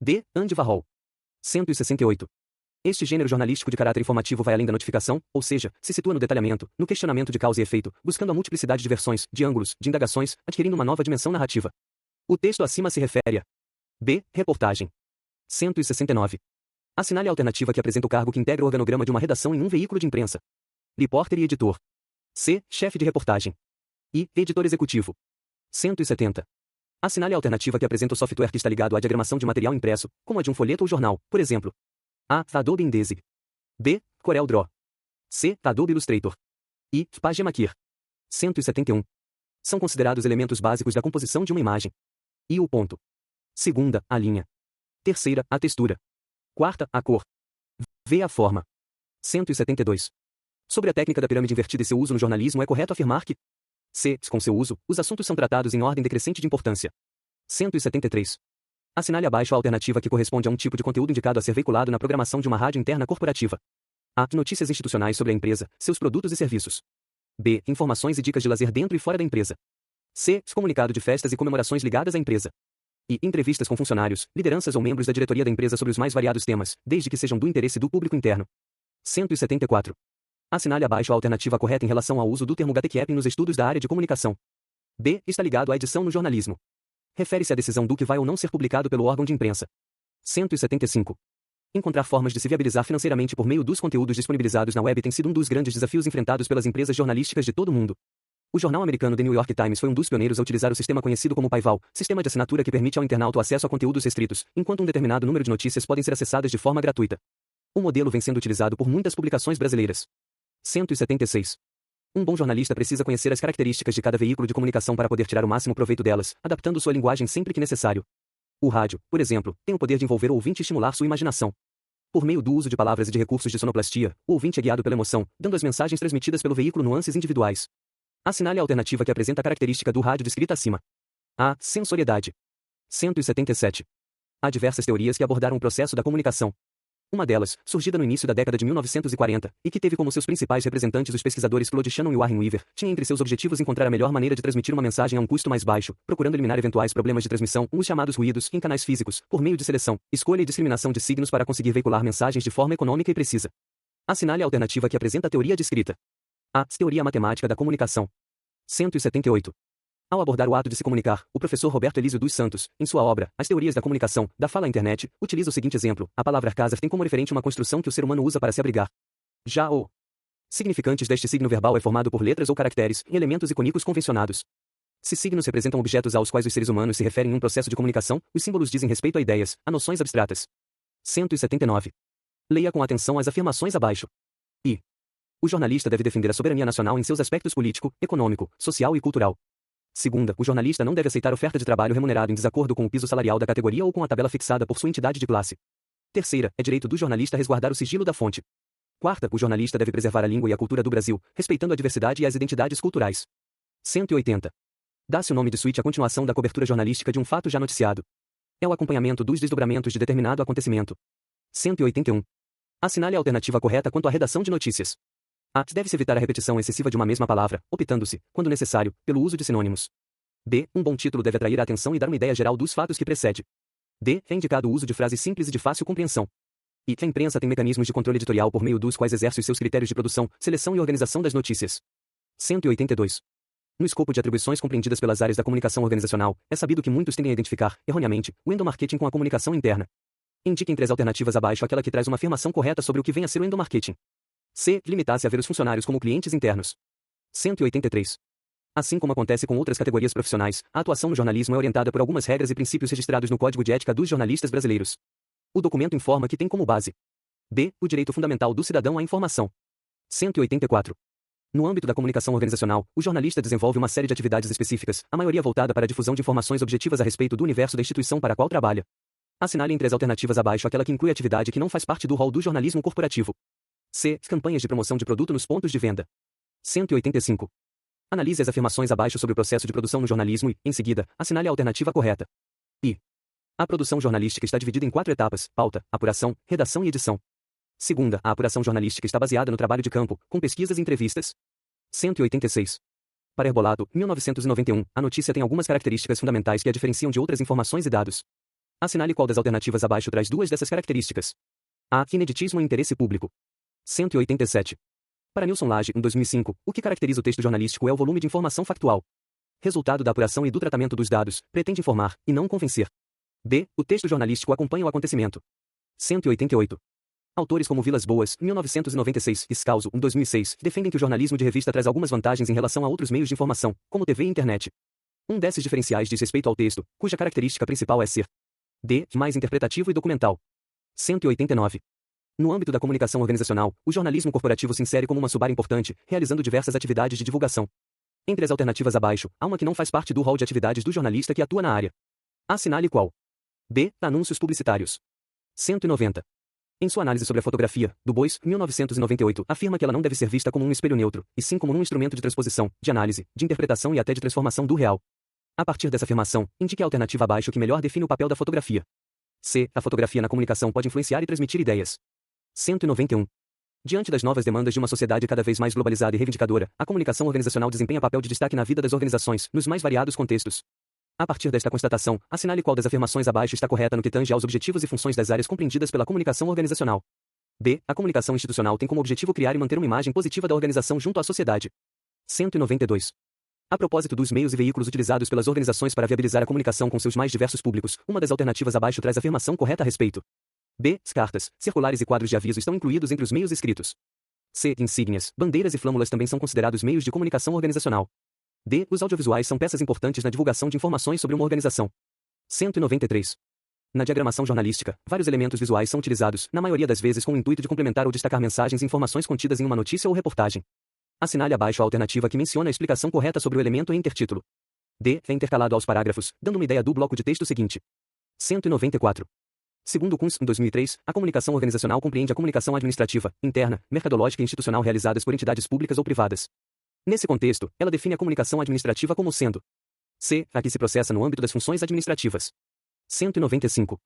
D. Andy Warhol. 168. Este gênero jornalístico de caráter informativo vai além da notificação, ou seja, se situa no detalhamento, no questionamento de causa e efeito, buscando a multiplicidade de versões, de ângulos, de indagações, adquirindo uma nova dimensão narrativa. O texto acima se refere a B. Reportagem. 169. Assinale a alternativa que apresenta o cargo que integra o organograma de uma redação em um veículo de imprensa. Repórter e editor. C. Chefe de reportagem. I. Editor executivo. 170. Assinale a alternativa que apresenta o software que está ligado à diagramação de material impresso, como a de um folheto ou jornal, por exemplo. A. Adobe InDesign. B. CorelDRAW. C. Adobe Illustrator. I. PageMaker. 171. São considerados elementos básicos da composição de uma imagem. I. O ponto. Segunda, a linha. Terceira, a textura. Quarta, a cor. V. A forma. 172. Sobre a técnica da pirâmide invertida e seu uso no jornalismo é correto afirmar que C. Com seu uso, os assuntos são tratados em ordem decrescente de importância. 173. Assinale abaixo a alternativa que corresponde a um tipo de conteúdo indicado a ser veiculado na programação de uma rádio interna corporativa. A. Notícias institucionais sobre a empresa, seus produtos e serviços. B. Informações e dicas de lazer dentro e fora da empresa. C. Comunicado de festas e comemorações ligadas à empresa. E. Entrevistas com funcionários, lideranças ou membros da diretoria da empresa sobre os mais variados temas, desde que sejam do interesse do público interno. 174. Assinale abaixo a alternativa correta em relação ao uso do termo gatekeeping nos estudos da área de comunicação. B. Está ligado à edição no jornalismo. Refere-se à decisão do que vai ou não ser publicado pelo órgão de imprensa. 175. Encontrar formas de se viabilizar financeiramente por meio dos conteúdos disponibilizados na web tem sido um dos grandes desafios enfrentados pelas empresas jornalísticas de todo o mundo. O jornal americano The New York Times foi um dos pioneiros a utilizar o sistema conhecido como Paywall, sistema de assinatura que permite ao internauta o acesso a conteúdos restritos, enquanto um determinado número de notícias podem ser acessadas de forma gratuita. O modelo vem sendo utilizado por muitas publicações brasileiras. 176. Um bom jornalista precisa conhecer as características de cada veículo de comunicação para poder tirar o máximo proveito delas, adaptando sua linguagem sempre que necessário. O rádio, por exemplo, tem o poder de envolver o ouvinte e estimular sua imaginação. Por meio do uso de palavras e de recursos de sonoplastia, o ouvinte é guiado pela emoção, dando às mensagens transmitidas pelo veículo nuances individuais. Assinale a alternativa que apresenta a característica do rádio descrita acima. A. Sensoriedade. 177. Há diversas teorias que abordaram o processo da comunicação. Uma delas, surgida no início da década de 1940, e que teve como seus principais representantes os pesquisadores Claude Shannon e Warren Weaver, tinha entre seus objetivos encontrar a melhor maneira de transmitir uma mensagem a um custo mais baixo, procurando eliminar eventuais problemas de transmissão, os chamados ruídos, em canais físicos, por meio de seleção, escolha e discriminação de signos para conseguir veicular mensagens de forma econômica e precisa. Assinale a alternativa que apresenta a teoria descrita. A. Teoria matemática da comunicação. 178. Ao abordar o ato de se comunicar, o professor Roberto Elísio dos Santos, em sua obra, As Teorias da Comunicação, da Fala à Internet, utiliza o seguinte exemplo: a palavra arcasar tem como referente uma construção que o ser humano usa para se abrigar. Já o significantes deste signo verbal é formado por letras ou caracteres, em elementos icônicos convencionados. Se signos representam objetos aos quais os seres humanos se referem em um processo de comunicação, os símbolos dizem respeito a ideias, a noções abstratas. 179. Leia com atenção as afirmações abaixo. I. O jornalista deve defender a soberania nacional em seus aspectos político, econômico, social e cultural. Segunda, o jornalista não deve aceitar oferta de trabalho remunerado em desacordo com o piso salarial da categoria ou com a tabela fixada por sua entidade de classe. Terceira, é direito do jornalista resguardar o sigilo da fonte. Quarta, o jornalista deve preservar a língua e a cultura do Brasil, respeitando a diversidade e as identidades culturais. 180. Dá-se o nome de suíte à continuação da cobertura jornalística de um fato já noticiado. É o acompanhamento dos desdobramentos de determinado acontecimento. 181. Assinale a alternativa correta quanto à redação de notícias. A. Deve-se evitar a repetição excessiva de uma mesma palavra, optando-se, quando necessário, pelo uso de sinônimos. B. Um bom título deve atrair a atenção e dar uma ideia geral dos fatos que precede. D. É indicado o uso de frases simples e de fácil compreensão. E. A imprensa tem mecanismos de controle editorial por meio dos quais exerce os seus critérios de produção, seleção e organização das notícias. 182. No escopo de atribuições compreendidas pelas áreas da comunicação organizacional, é sabido que muitos tendem a identificar, erroneamente, o endomarketing com a comunicação interna. Indique entre as alternativas abaixo aquela que traz uma afirmação correta sobre o que vem a ser o endomarketing. C. Limitar-se a ver os funcionários como clientes internos. 183. Assim como acontece com outras categorias profissionais, a atuação no jornalismo é orientada por algumas regras e princípios registrados no Código de Ética dos Jornalistas Brasileiros. O documento informa que tem como base: b. O direito fundamental do cidadão à informação. 184. No âmbito da comunicação organizacional, o jornalista desenvolve uma série de atividades específicas, a maioria voltada para a difusão de informações objetivas a respeito do universo da instituição para a qual trabalha. Assinale entre as alternativas abaixo aquela que inclui atividade que não faz parte do rol do jornalismo corporativo. C. Campanhas de promoção de produto nos pontos de venda. 185. Analise as afirmações abaixo sobre o processo de produção no jornalismo e, em seguida, assinale a alternativa correta. I. A produção jornalística está dividida em 4 etapas: pauta, apuração, redação e edição. Segunda, a apuração jornalística está baseada no trabalho de campo, com pesquisas e entrevistas. 186. Para Herbolato, 1991, a notícia tem algumas características fundamentais que a diferenciam de outras informações e dados. Assinale qual das alternativas abaixo traz 2 dessas características. A. Ineditismo e interesse público. 187. Para Nilson Lage, em 2005, o que caracteriza o texto jornalístico é o volume de informação factual. Resultado da apuração e do tratamento dos dados, pretende informar, e não convencer. B. O texto jornalístico acompanha o acontecimento. 188. Autores como Vilas Boas, 1996, e Scalzo, em 2006, defendem que o jornalismo de revista traz algumas vantagens em relação a outros meios de informação, como TV e internet. Um desses diferenciais diz respeito ao texto, cuja característica principal é ser D. Mais interpretativo e documental. 189. No âmbito da comunicação organizacional, o jornalismo corporativo se insere como uma subárea importante, realizando diversas atividades de divulgação. Entre as alternativas abaixo, há uma que não faz parte do rol de atividades do jornalista que atua na área. Assinale qual. B. Anúncios publicitários. 190. Em sua análise sobre a fotografia, Du Bois, 1998, afirma que ela não deve ser vista como um espelho neutro, e sim como um instrumento de transposição, de análise, de interpretação e até de transformação do real. A partir dessa afirmação, indique a alternativa abaixo que melhor define o papel da fotografia. C. A fotografia na comunicação pode influenciar e transmitir ideias. 191. Diante das novas demandas de uma sociedade cada vez mais globalizada e reivindicadora, a comunicação organizacional desempenha papel de destaque na vida das organizações, nos mais variados contextos. A partir desta constatação, assinale qual das afirmações abaixo está correta no que tange aos objetivos e funções das áreas compreendidas pela comunicação organizacional. B. A comunicação institucional tem como objetivo criar e manter uma imagem positiva da organização junto à sociedade. 192. A propósito dos meios e veículos utilizados pelas organizações para viabilizar a comunicação com seus mais diversos públicos, uma das alternativas abaixo traz a afirmação correta a respeito. B. Cartas, circulares e quadros de aviso estão incluídos entre os meios escritos. C. Insígnias, bandeiras e flâmulas também são considerados meios de comunicação organizacional. D. Os audiovisuais são peças importantes na divulgação de informações sobre uma organização. 193. Na diagramação jornalística, vários elementos visuais são utilizados, na maioria das vezes com o intuito de complementar ou destacar mensagens e informações contidas em uma notícia ou reportagem. Assinale abaixo a alternativa que menciona a explicação correta sobre o elemento e intertítulo. D. É intercalado aos parágrafos, dando uma ideia do bloco de texto seguinte. 194. Segundo Kunz, em 2003, a comunicação organizacional compreende a comunicação administrativa, interna, mercadológica e institucional realizadas por entidades públicas ou privadas. Nesse contexto, ela define a comunicação administrativa como sendo C. A que se processa no âmbito das funções administrativas. 195.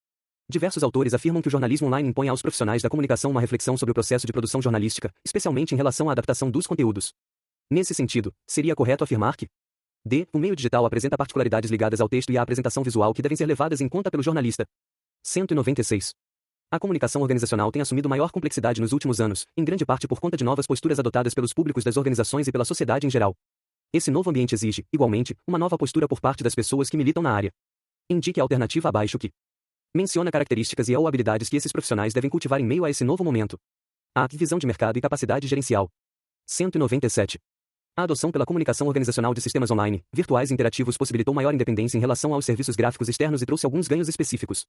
Diversos autores afirmam que o jornalismo online impõe aos profissionais da comunicação uma reflexão sobre o processo de produção jornalística, especialmente em relação à adaptação dos conteúdos. Nesse sentido, seria correto afirmar que D. O meio digital apresenta particularidades ligadas ao texto e à apresentação visual que devem ser levadas em conta pelo jornalista. 196. A comunicação organizacional tem assumido maior complexidade nos últimos anos, em grande parte por conta de novas posturas adotadas pelos públicos das organizações e pela sociedade em geral. Esse novo ambiente exige, igualmente, uma nova postura por parte das pessoas que militam na área. Indique a alternativa abaixo que menciona características e ou habilidades que esses profissionais devem cultivar em meio a esse novo momento. A. Visão de mercado e capacidade gerencial. 197. A adoção pela comunicação organizacional de sistemas online, virtuais e interativos possibilitou maior independência em relação aos serviços gráficos externos e trouxe alguns ganhos específicos.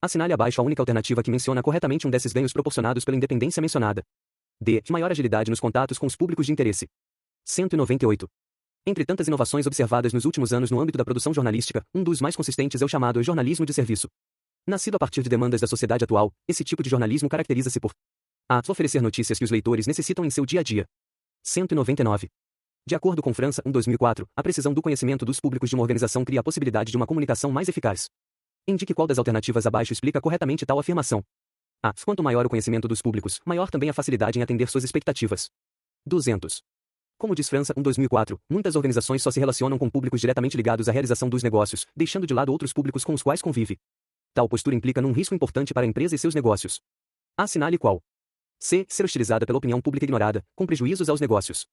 Assinale abaixo a única alternativa que menciona corretamente um desses ganhos proporcionados pela independência mencionada. D. Maior agilidade nos contatos com os públicos de interesse. 198. Entre tantas inovações observadas nos últimos anos no âmbito da produção jornalística, um dos mais consistentes é o chamado jornalismo de serviço. Nascido a partir de demandas da sociedade atual, esse tipo de jornalismo caracteriza-se por A. Oferecer notícias que os leitores necessitam em seu dia a dia. 199. De acordo com França, 2004, a precisão do conhecimento dos públicos de uma organização cria a possibilidade de uma comunicação mais eficaz. Indique qual das alternativas abaixo explica corretamente tal afirmação. A. Quanto maior o conhecimento dos públicos, maior também a facilidade em atender suas expectativas. 200. Como diz França, 2004, muitas organizações só se relacionam com públicos diretamente ligados à realização dos negócios, deixando de lado outros públicos com os quais convive. Tal postura implica num risco importante para a empresa e seus negócios. Assinale qual. C. Ser hostilizada pela opinião pública ignorada, com prejuízos aos negócios.